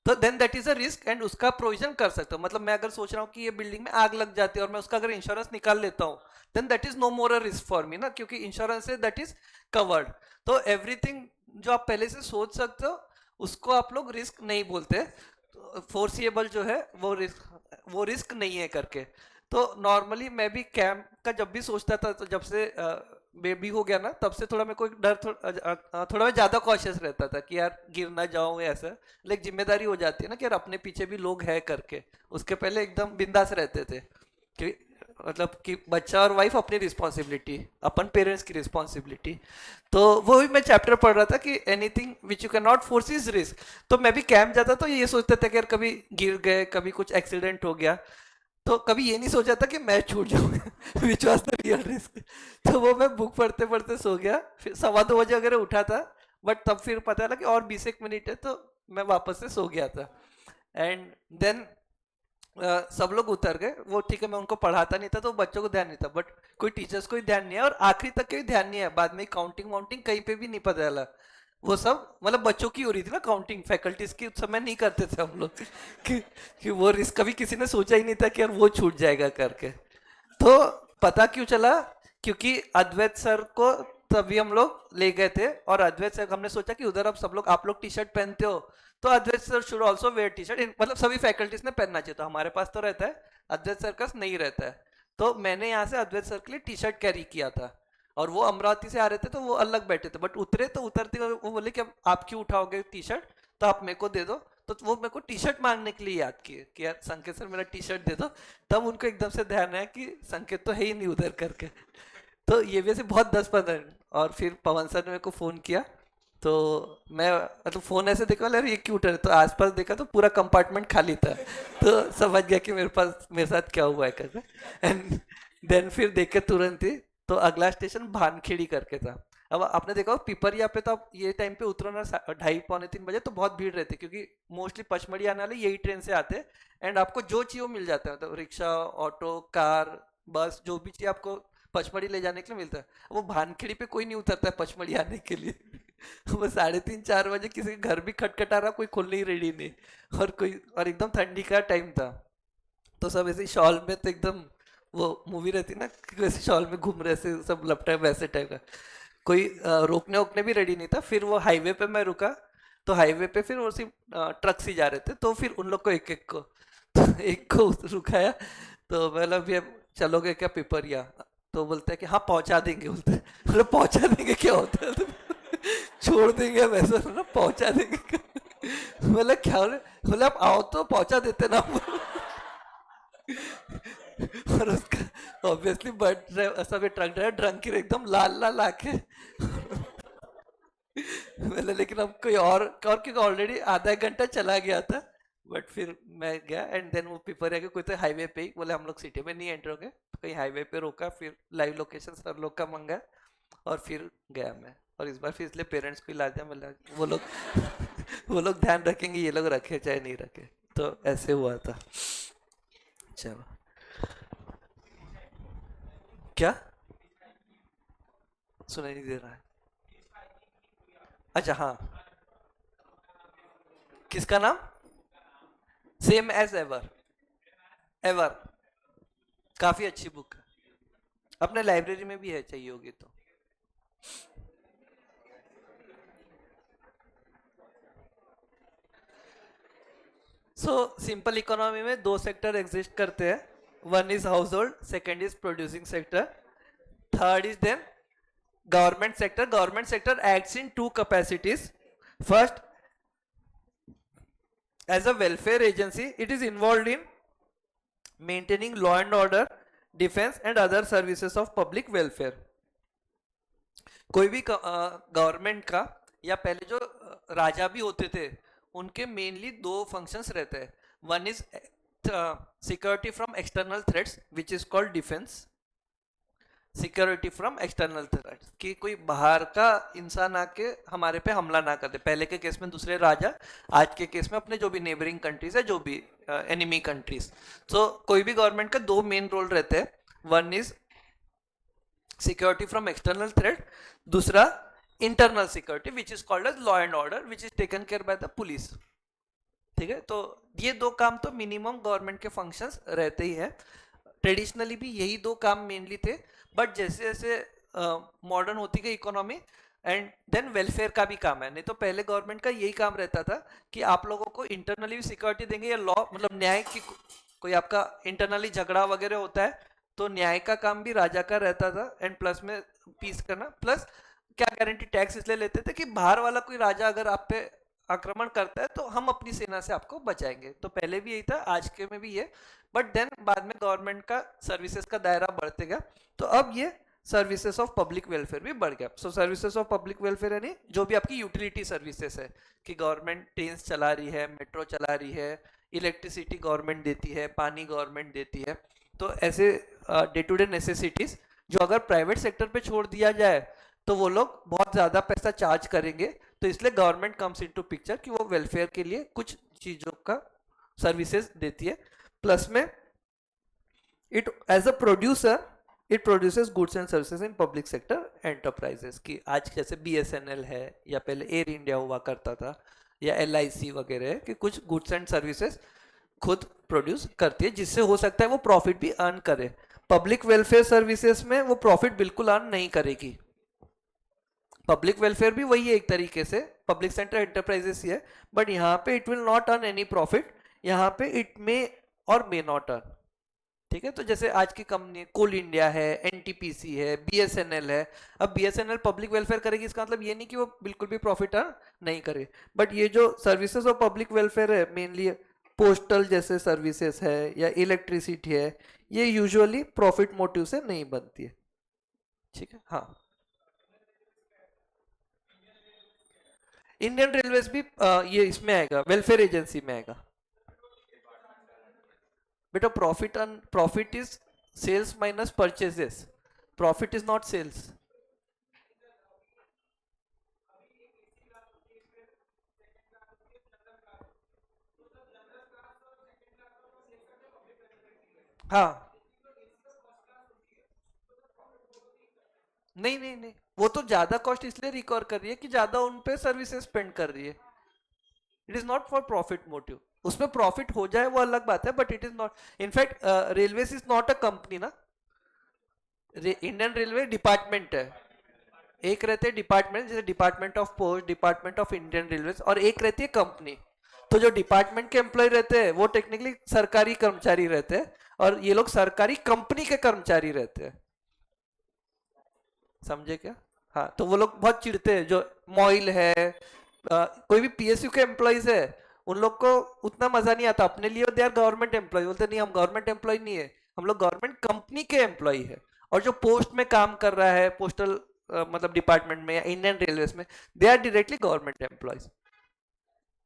तो then that is a risk and उसका प्रोविजन कर सकते हो मतलब मैं अगर सोच रहा हूँ कि ये बिल्डिंग में आग लग जाती है और मैं उसका अगर इंश्योरेंस निकाल लेता हूँ then that is no more a risk for me ना क्योंकि इंश्योरेंस है दैट इज कवर्ड तो एवरीथिंग जो आप पहले से सोच सकते हो उसको आप लोग रिस्क नहीं बोलते फोर्सिएबल जो है वो रिस्क नहीं है करके तो नॉर्मली मैं भी कैंप का जब भी सोचता था तो जब से बेबी हो गया ना तब से थोड़ा मेरे को एक डर थोड़ा मैं ज्यादा कॉशियस रहता था कि यार गिर ना जाऊं ऐसा लेकिन जिम्मेदारी हो जाती है ना कि यार अपने पीछे भी लोग हैं करके उसके पहले एकदम बिंदास रहते थे कि मतलब कि बच्चा और वाइफ अपनी रिस्पॉन्सिबिलिटी अपन पेरेंट्स की रिस्पॉन्सिबिलिटी तो वो भी मैं चैप्टर पढ़ रहा था कि anything which you can not force is risk तो मैं भी कैंप जाता तो ये सोचता था कि यार कभी गिर गए कभी कुछ एक्सीडेंट हो गया तो कभी ये नहीं सोचा था कि मैं छूट जाऊंगा which was the real risk तो वो मैं बुक पढ़ते पढ़ते सो गया फिर 2:15 वगैरह उठा था बट तब फिर पता लगा कि और 20 मिनट है तो मैं वापस से सो गया था एंड देन सब लोग उतर गए वो ठीक है मैं उनको पढ़ाता नहीं था तो बच्चों को ध्यान नहीं था बट कोई टीचर्स को भी ध्यान नहीं है और आखिरी तक के भी ध्यान नहीं है बाद में काउंटिंग वाउंटिंग कहीं पे भी नहीं पता चला वो सब मतलब बच्चों की हो रही थी ना काउंटिंग फैकल्टीज की उस समय नहीं करते थे हम लोग कि वो रिस्क कभी किसी ने सोचा ही नहीं था कि यार वो छूट जाएगा करके तो पता क्यों चला क्योंकि अद्वैत सर को तभी हम लोग ले गए थे और अद्वैत सर हमने सोचा कि उधर अब सब लोग आप लोग टी शर्ट पहनते हो तो Advait sir should also wear T shirt मतलब सभी फैकल्टीज ने पहनना चाहिए तो हमारे पास तो रहता है अद्वैत सर का नहीं रहता है तो मैंने यहाँ से अद्वैत सर के लिए टी शर्ट कैरी किया था और वो अमरावती से आ रहे थे तो वो अलग बैठे थे बट उतरे तो उतरते वो बोले कि आप क्यों उठाओगे टी शर्ट तो आप मेरे को दे दो तो वो मेरे को टी शर्ट मांगने के लिए याद किए कि यार संकेत सर मेरा टी शर्ट दे दो तब उनको एकदम से ध्यान आया कि संकेत तो है ही नहीं उधर करके तो ये वैसे बहुत 10-15 और फिर पवन सर ने मेरे को फोन किया तो मैं मतलब फोन ऐसे देखा यार ये क्यों उठा तो आसपास देखा तो पूरा कंपार्टमेंट खाली था तो समझ गया कि मेरे साथ क्या हुआ है करके एंड देन फिर देखे तुरंत ही तो अगला स्टेशन भानखेड़ी करके था अब आपने देखा पिपरिया पे तो आप ये टाइम पे उतरो ना 2:30-3 बजे तो बहुत भीड़ रहती है क्योंकि मोस्टली पचमढ़ी आने वाले यही ट्रेन से आते हैं एंड आपको जो चाहिए वो मिल जाता है मतलब रिक्शा ऑटो कार बस जो भी चाहिए आपको पचमढ़ी ले जाने के लिए मिलता है वो भानखेड़ी पे कोई नहीं उतरता है पचमढ़ी आने के लिए वो 3:30-4 बजे किसी के घर भी खटखटा रहा कोई खुलने ही रेडी नहीं और एकदम ठंडी का टाइम था तो सब ऐसे शॉल में तो एकदम वो मूवी रहती ना वैसे शॉल में घूम रहे ऐसे सब लपटा वैसे टाइप का कोई रोकने वोकने भी रेडी नहीं था फिर वो हाईवे पे मैं रुका तो हाईवे पे फिर वो सिर्फ ट्रक्स ही जा रहे थे तो फिर उन लोग को एक को रुकाया तो मतलब ये चलोगे क्या पिपरिया तो बोलते हैं कि हाँ पहुंचा देंगे बोलते मतलब पहुंचा देंगे क्या होता है छोड़ देंगे वैसा ना पहुंचा देंगे मतलब क्या मतलब आप आओ तो पहुंचा देते ना और उसका ऑब्वियसली बट सब ट्रक ड्राइवर ड्रंक एकदम लाल लाल आके मतलब लेकिन अब कोई और क्योंकि ऑलरेडी आधा घंटा चला गया था बट फिर मैं गया एंड देन वो पिपरिया के कोई तो हाईवे पे ही बोले हम लोग सिटी में नहीं एंटर हो गए तो कहीं हाईवे पे रोका फिर लाइव लोकेशन सर लोग का मंगा और फिर गया मैं और इस बार फिर इसलिए पेरेंट्स को ही ला दिया, मतलब वो लोग वो लोग ध्यान रखेंगे, ये लोग रखे चाहे नहीं रखे, तो ऐसे हुआ था। चलो। क्या? सुनाई नहीं दे रहा है। अच्छा हाँ। किसका नाम? Same as ever. एवर। काफी अच्छी बुक है, अपने लाइब्रेरी में भी है, चाहिए होगी तो। सो सिंपल इकोनॉमी में दो सेक्टर एग्जिस्ट करते हैं। One is household, second is producing sector, third is then government sector. Government sector acts in two capacities. First, as a welfare agency, it is involved in maintaining law and order, defense and other services of public welfare. कोई भी government का, या पहले जो राजा भी होते थे, उनके मेनली दो फंक्शंस रहते हैं. One is security from external threats which is called defence. Security from external threats, कि कोई बाहर का इंसान आके हमारे पे हमला ना कर दे. पहले के केस में दूसरे राजा, आज के केस में अपने जो भी नेबरिंग कंट्रीज है, जो भी एनिमी कंट्रीज. तो कोई भी गवर्नमेंट का दो मेन रोल रहते हैं. One is security from external threat, दूसरा internal security which is called as law and order which is taken care by the police. ठीक है, तो ये दो काम तो मिनिमम गवर्नमेंट के फंक्शंस रहते ही है. ट्रेडिशनली भी यही दो काम मेनली थे, बट जैसे जैसे मॉडर्न होती गई इकोनॉमी, एंड देन वेलफेयर का भी काम है. नहीं तो पहले गवर्नमेंट का यही काम रहता था कि आप लोगों को इंटरनली भी सिक्योरिटी देंगे, या लॉ मतलब न्याय की, कोई आपका इंटरनली झगड़ा वगैरह होता है तो न्याय का काम भी राजा का रहता था, एंड प्लस में पीस करना. प्लस क्या गारंटी, टैक्स इसलिए लेते थे कि बाहर वाला कोई राजा अगर आप पे आक्रमण करता है तो हम अपनी सेना से आपको बचाएंगे. तो पहले भी यही था, आज के में भी ये. बट देन बाद में गवर्नमेंट का सर्विसेज का दायरा बढ़ते गया, तो अब ये सर्विसेज ऑफ पब्लिक वेलफेयर भी बढ़ गया. So services of public welfare यानी जो भी आपकी यूटिलिटी सर्विसेज है, कि गवर्नमेंट ट्रेन चला रही है, मेट्रो चला रही है, इलेक्ट्रिसिटी गवर्नमेंट देती है, पानी गवर्नमेंट देती है. तो ऐसे डे टू डे नेसेसिटीज जो अगर प्राइवेट सेक्टर पे छोड़ दिया जाए तो वो लोग बहुत ज्यादा पैसा चार्ज करेंगे. तो इसलिए गवर्नमेंट कम्स इनटू पिक्चर कि वो वेलफेयर के लिए कुछ चीजों का सर्विसेज देती है. प्लस में it as a producer, it produces goods and services in public sector enterprises. की आज जैसे BSNL है, या पहले एयर इंडिया हुआ करता था, या LIC वगैरह है, कि कुछ गुड्स एंड सर्विसेज खुद प्रोड्यूस करती है, जिससे हो सकता है वो प्रॉफिट भी अर्न करे. पब्लिक वेलफेयर सर्विसेज में वो प्रॉफिट बिल्कुल अर्न नहीं करेगी. पब्लिक वेलफेयर भी वही है एक तरीके से, पब्लिक सेक्टर एंटरप्राइजेस ही है, बट यहाँ पे it will not earn any profit. यहाँ पे इट मे और मे नॉट अर्न. ठीक है, तो जैसे आज की कंपनी कोल इंडिया है, NTPC है, BSNL है. अब BSNL पब्लिक वेलफेयर करेगी, इसका मतलब ये नहीं कि वो बिल्कुल भी प्रॉफिट अर्न नहीं करे. बट ये जो सर्विसेज ऑफ पब्लिक वेलफेयर है, मेनली पोस्टल जैसे सर्विसेज है या इलेक्ट्रिसिटी है, ये यूजुअली प्रॉफिट मोटिव से नहीं बनती है. ठीक है, हाँ. इंडियन रेलवेज भी ये इसमें आएगा, वेलफेयर एजेंसी में आएगा. बेटा profit is sales minus purchases, profit is not sales. हाँ. नहीं नहीं नहीं, वो तो ज्यादा कॉस्ट इसलिए रिकवर कर रही है कि ज्यादा उन पे सर्विसेज स्पेंड कर रही है. It is not for profit motive. उसमें प्रॉफिट हो जाए वो अलग बात है, but it is not. In fact railways is not a company ना. इंडियन रेलवे डिपार्टमेंट है. एक रहते हैं डिपार्टमेंट, जैसे department of post, department of Indian railway, और एक रहती है कंपनी. तो जो डिपार्टमेंट के एम्प्लॉय रहते हैं वो टेक्निकली सरकारी कर्मचारी रहते हैं, और ये लोग सरकारी कंपनी के कर्मचारी रहते हैं. समझे क्या? हाँ, तो वो लोग बहुत चिढ़ते हैं, जो मॉइल है, कोई भी PSU के एम्प्लॉयज है, उन लोग को उतना मजा नहीं आता. अपने लिए दे आर गवर्नमेंट एम्प्लॉय, बोलते नहीं हम गवर्नमेंट एम्प्लॉय नहीं है, हम लोग गवर्नमेंट कंपनी के एम्प्लॉय है. और जो पोस्ट में काम कर रहा है, पोस्टल मतलब डिपार्टमेंट में या इंडियन रेलवे में, they are directly government employees.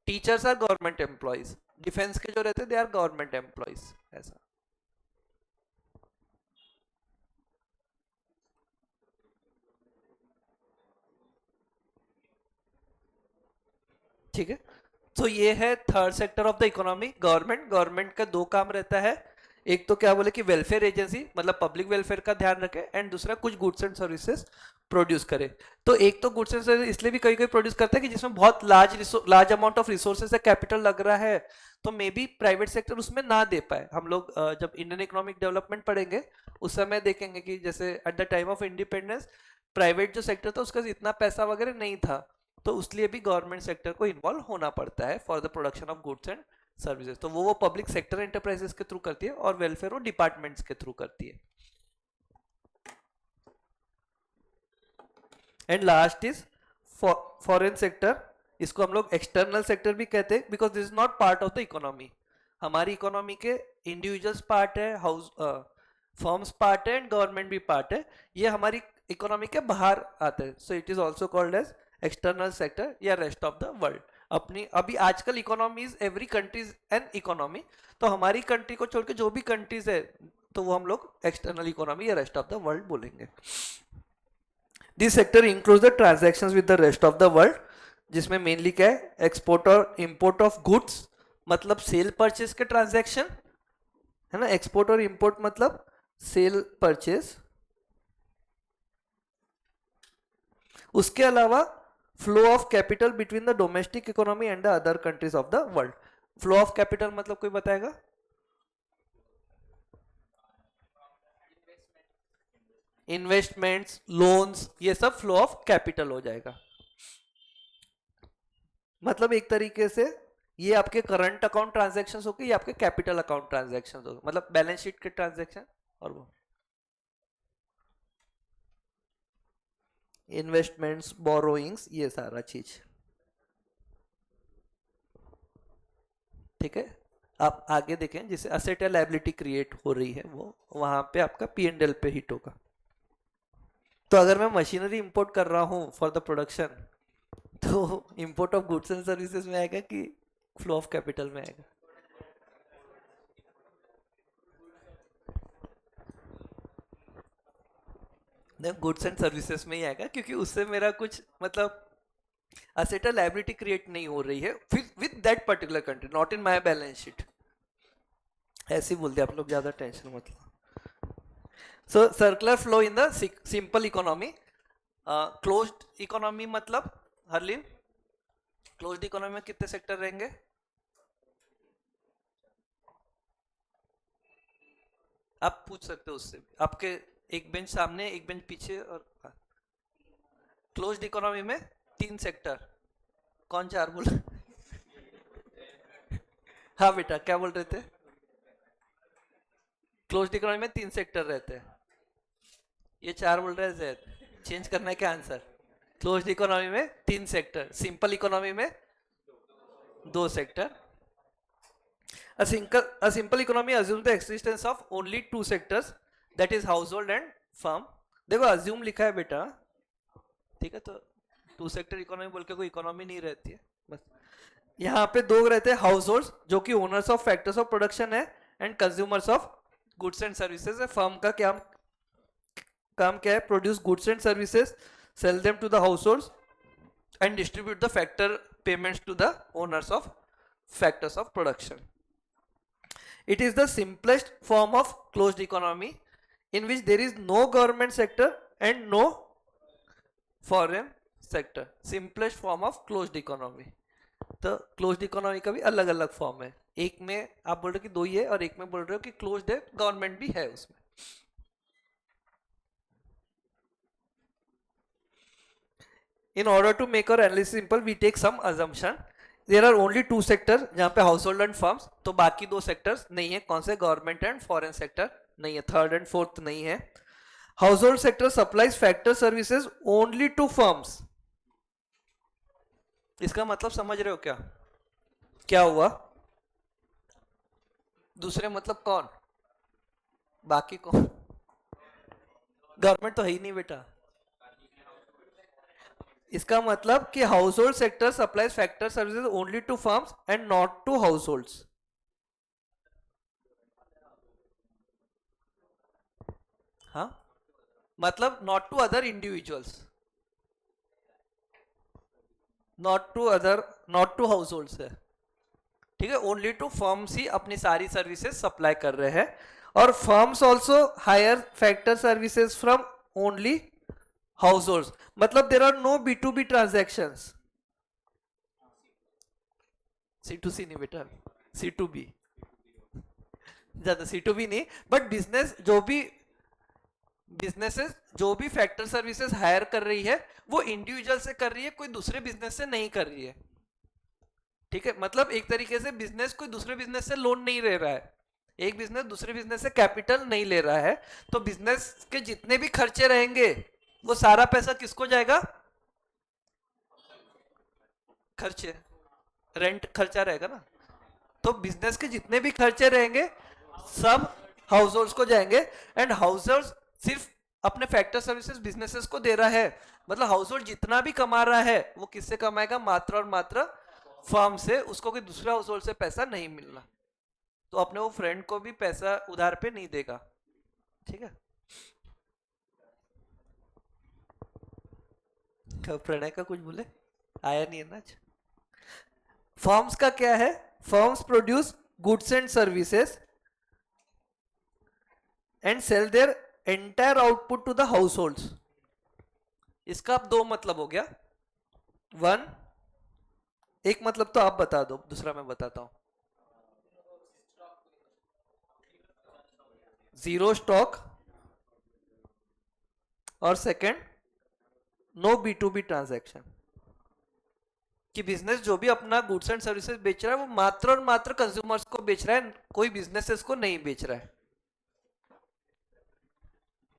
Teachers are government employees, defence के जो रहते हैं दे आर गवर्नमेंट एम्प्लॉयज. ऐसा. ठीक है। तो ये है third sector of the economy, government. Government का दो काम रहता है, एक तो क्या बोले कि वेलफेयर एजेंसी, मतलब पब्लिक वेलफेयर का ध्यान रखे, एंड दूसरा कुछ गुड्स एंड सर्विसेज प्रोड्यूस करे। तो एक तो गुड्स एंड सर्विस इसलिए भी कई कई प्रोड्यूस करता है कि जिसमें बहुत लार्ज अमाउंट ऑफ रिसोर्सेज या कैपिटल लग रहा है, तो मे बी प्राइवेट सेक्टर उसमें ना दे पाए। हम लोग जब इंडियन इकोनॉमिक डेवलपमेंट पढ़ेंगे उस समय देखेंगे कि जैसे at the time of independence private जो सेक्टर था उसका इतना पैसा वगैरह नहीं था, तो उसलिए भी गवर्नमेंट सेक्टर को इन्वॉल्व होना पड़ता है for the production of goods and services. तो वो पब्लिक सेक्टर एंटरप्राइजेस के थ्रू करती है और वेलफेयर वो डिपार्टमेंट्स के थ्रू करती है। And last is foreign sector, इसको हम लोग एक्सटर्नल सेक्टर भी कहते हैं, because this is not part of the economy. हमारी इकोनॉमी के इंडिविजुअल्स पार्ट है, हाउस फर्म्स पार्ट है, एंड गवर्नमेंट भी पार्ट है। ये हमारी इकोनॉमी के बाहर आते हैं, so it is also called as external sector या रेस्ट ऑफ द वर्ल्ड। अपनी अभी आजकल economies every countries an economy, तो हमारी कंट्री को छोड़ के जो भी कंट्रीज है तो वो हम लोग एक्सटर्नल इकोनॉमी या रेस्ट ऑफ द वर्ल्ड बोलेंगे। This sector includes the transactions with the rest of the world, जिसमें मेनली क्या है, एक्सपोर्ट और इंपोर्ट ऑफ गुड्स, मतलब सेल परचेज के ट्रांजैक्शन है ना। एक्सपोर्ट और इंपोर्ट मतलब सेल परचेज। उसके अलावा flow of capital between the domestic economy and the other countries of the world. Flow of capital मतलब कोई बताएगा? इन्वेस्टमेंट्स, लोन्स, ये सब फ्लो ऑफ कैपिटल हो जाएगा। मतलब एक तरीके से ये आपके करंट अकाउंट ट्रांजैक्शन हो गए, ये आपके कैपिटल अकाउंट ट्रांजैक्शन हो गए, मतलब बैलेंस शीट के ट्रांजैक्शन और वो इन्वेस्टमेंट्स, बोरोइंग्स, ये सारा चीज। ठीक है, आप आगे देखें जिसे असेट या लायबिलिटी क्रिएट हो रही है वो वहां पे आपका पी एंड एल पे हिट होगा। तो अगर मैं मशीनरी इंपोर्ट कर रहा हूं फॉर द प्रोडक्शन, तो import of goods and services में आएगा कि फ्लो ऑफ कैपिटल में आएगा? गुड्स एंड सर्विसेज में ही आएगा, क्योंकि उससे मेरा कुछ मतलब असेट लायबिलिटी क्रिएट नहीं हो रही है with that particular country, not in my balance sheet. ऐसे ही बोलते आप लोग, ज्यादा टेंशन मत लो। So circular flow in the simple economy. Closed economy मतलब हरलीन, क्लोज्ड इकोनॉमी में कितने सेक्टर रहेंगे? आप पूछ सकते हो उससे, आपके एक बेंच सामने एक बेंच पीछे। और क्लोज्ड इकोनॉमी में 3 सेक्टर। कौन चार बोल? हाँ बेटा, क्या बोल रहे थे? क्लोज्ड इकोनॉमी में 3 सेक्टर रहते हैं। ये 4 बोल रहे हैं जैद, चेंज करना है क्या आंसर? क्लोज्ड इकोनॉमी में 3 सेक्टर, सिंपल इकोनॉमी में 2 sector. A simple economy assumes the existence of only 2 sectors, that is household and farm. देखो assume लिखा है बेटा, ठीक है, तो 2 सेक्टर इकोनॉमी बोल के कोई इकोनॉमी नहीं रहती है बस। यहाँ पे 2 रहते हैं, हाउस होल्ड जो कि owners of factors of production है, and consumers of goods and services है। फर्म का काम क्या है? Produce goods and services, sell them to the household and distribute the factor payments to the owners of factors of production. It is the simplest form of closed economy in which there is no government sector and no foreign sector. Simplest form of closed economy. तो closed economy का भी अलग अलग form है। एक में आप बोल रहे हो कि 2 ही है, और एक में बोल रहे हो कि closed है, गवर्नमेंट भी है उसमें। In order to make our analysis simple, we take some assumption. There are only 2 sector जहां पे हाउस होल्ड एंड फर्म्स, तो बाकी 2 सेक्टर्स नहीं है। कौन से? गवर्नमेंट एंड फॉरेन सेक्टर नहीं है, थर्ड एंड फोर्थ नहीं है। Household sector supplies factor services only to firms. इसका मतलब समझ रहे हो क्या? क्या हुआ? दूसरे मतलब कौन? बाकी कौन? गवर्नमेंट तो है ही नहीं बेटा। इसका मतलब कि household sector supplies factor services only to firms and not to households. हाँ, मतलब not to other individuals. Not to household है, ठीक है। ओनली टू फर्म्स ही अपनी सारी सर्विसेज सप्लाई कर रहे हैं, और firms also hire factor services from only household, मतलब there are no B2B transactions. C2C नहीं बेटा, C2B, ज्यादा C2B नहीं, बट बिजनेसेस जो भी फैक्टर सर्विसेज हायर कर रही है वो इंडिविजुअल से कर रही है, कोई दूसरे बिजनेस से नहीं कर रही है, ठीक है। मतलब एक तरीके से बिजनेस कोई दूसरे बिजनेस से लोन नहीं ले रहा है, एक बिजनेस दूसरे बिजनेस से कैपिटल नहीं ले रहा है, तो बिजनेस के जितने भी खर्चे रहेंगे वो सारा पैसा किसको जाएगा? खर्चे, रेंट खर्चा रहेगा ना, तो बिजनेस के जितने भी खर्चे रहेंगे सब हाउस होल्ड को जाएंगे, एंड हाउस होल्ड सिर्फ अपने फैक्टर सर्विसेज बिजनेसेस को दे रहा है, मतलब हाउस होल्ड जितना भी कमा रहा है वो किससे कमाएगा? मात्र और मात्र फर्म से, उसको कोई दूसरा हाउस होल्ड से पैसा नहीं मिलना, तो अपने वो फ्रेंड को भी पैसा उधार पे नहीं देगा, ठीक है। प्रणय का कुछ बोले, आया नहीं है ना आज। फर्म्स का क्या है? Firms produce goods and services and sell their entire output to the households. इसका अब दो मतलब हो गया, वन, एक मतलब तो आप बता दो, दूसरा मैं बताता हूं। जीरो स्टॉक, और सेकंड नो B2B ट्रांजैक्शन, कि बिजनेस जो भी अपना गुड्स एंड सर्विसेज बेच रहा है वो मात्र और मात्र कंज्यूमर्स को बेच रहा है, कोई बिजनेसेस को नहीं बेच रहा है।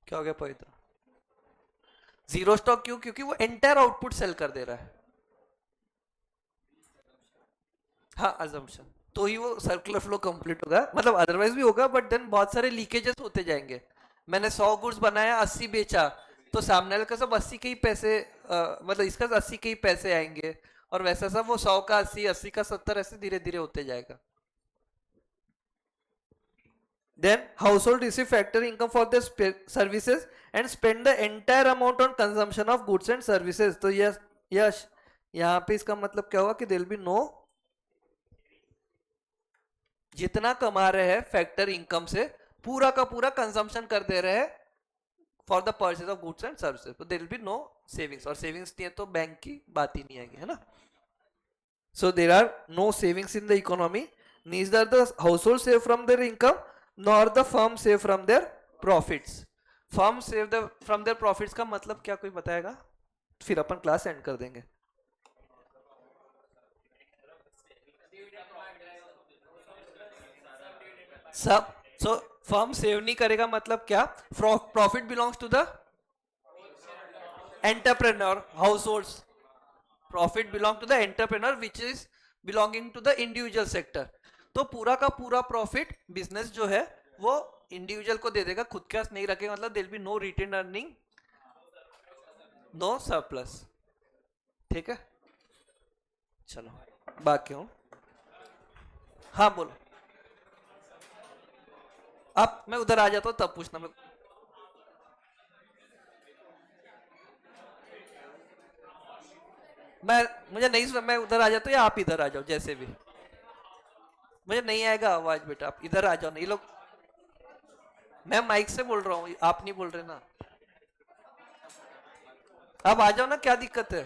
क्या हो गया पवित्र? जीरो स्टॉक क्यों? क्योंकि वो एंटायर आउटपुट सेल कर दे रहा है। हाँ, अजम्पशन तो ही वो सर्कुलर फ्लो कंप्लीट होगा, मतलब अदरवाइज भी होगा, बट देन बहुत सारे लीकेजेस होते जाएंगे। मैंने 100 गुड्स बनाया, 80 बेचा, तो सामने वाले का सब 80 के ही पैसे, मतलब इसका 80 के ही पैसे आएंगे, और वैसा सब वो 100 का 80, 80 का 70, ऐसे धीरे धीरे होते जाएगा। Then household receive factor income for their services and spend the entire amount on consumption of goods and services. तो यश यहाँ पे इसका मतलब क्या हुआ कि there will be no, जितना कमा रहे हैं फैक्टर इनकम से पूरा का पूरा कंजम्पशन कर दे रहे हैं for the purchase of goods and services, तो there will be no savings, और सेविंग्स नहीं है तो बैंक की बात ही नहीं आएगी, है ना। So there are no savings in the economy, neither the household save from their income nor the firm save from their profits. firm save from their profits का मतलब क्या कोई बताएगा? फिर अपन क्लास एंड कर देंगे। सब सो फर्म सेव नहीं करेगा मतलब क्या? Profit belongs to the entrepreneur, household profit belong to the entrepreneur which is belonging to the individual sector. तो पूरा का पूरा प्रॉफिट बिजनेस जो है वो इंडिविजुअल को दे देगा, खुद के पास नहीं रखेगा, मतलब there be no retain earning, no surplus, ठीक है। चलो बाकी हूं, हाँ बोलो। अब मैं उधर आ जाता हूं तब पूछना। मैं मुझे नहीं सुना, मैं उधर आ जाता हूं या आप इधर आ जाओ, जैसे भी। मुझे नहीं आएगा आवाज बेटा, आप इधर आ जाओ ना, ये लोग, मैं माइक से बोल रहा हूँ, आप नहीं बोल रहे ना। अब आ जाओ ना, क्या दिक्कत है?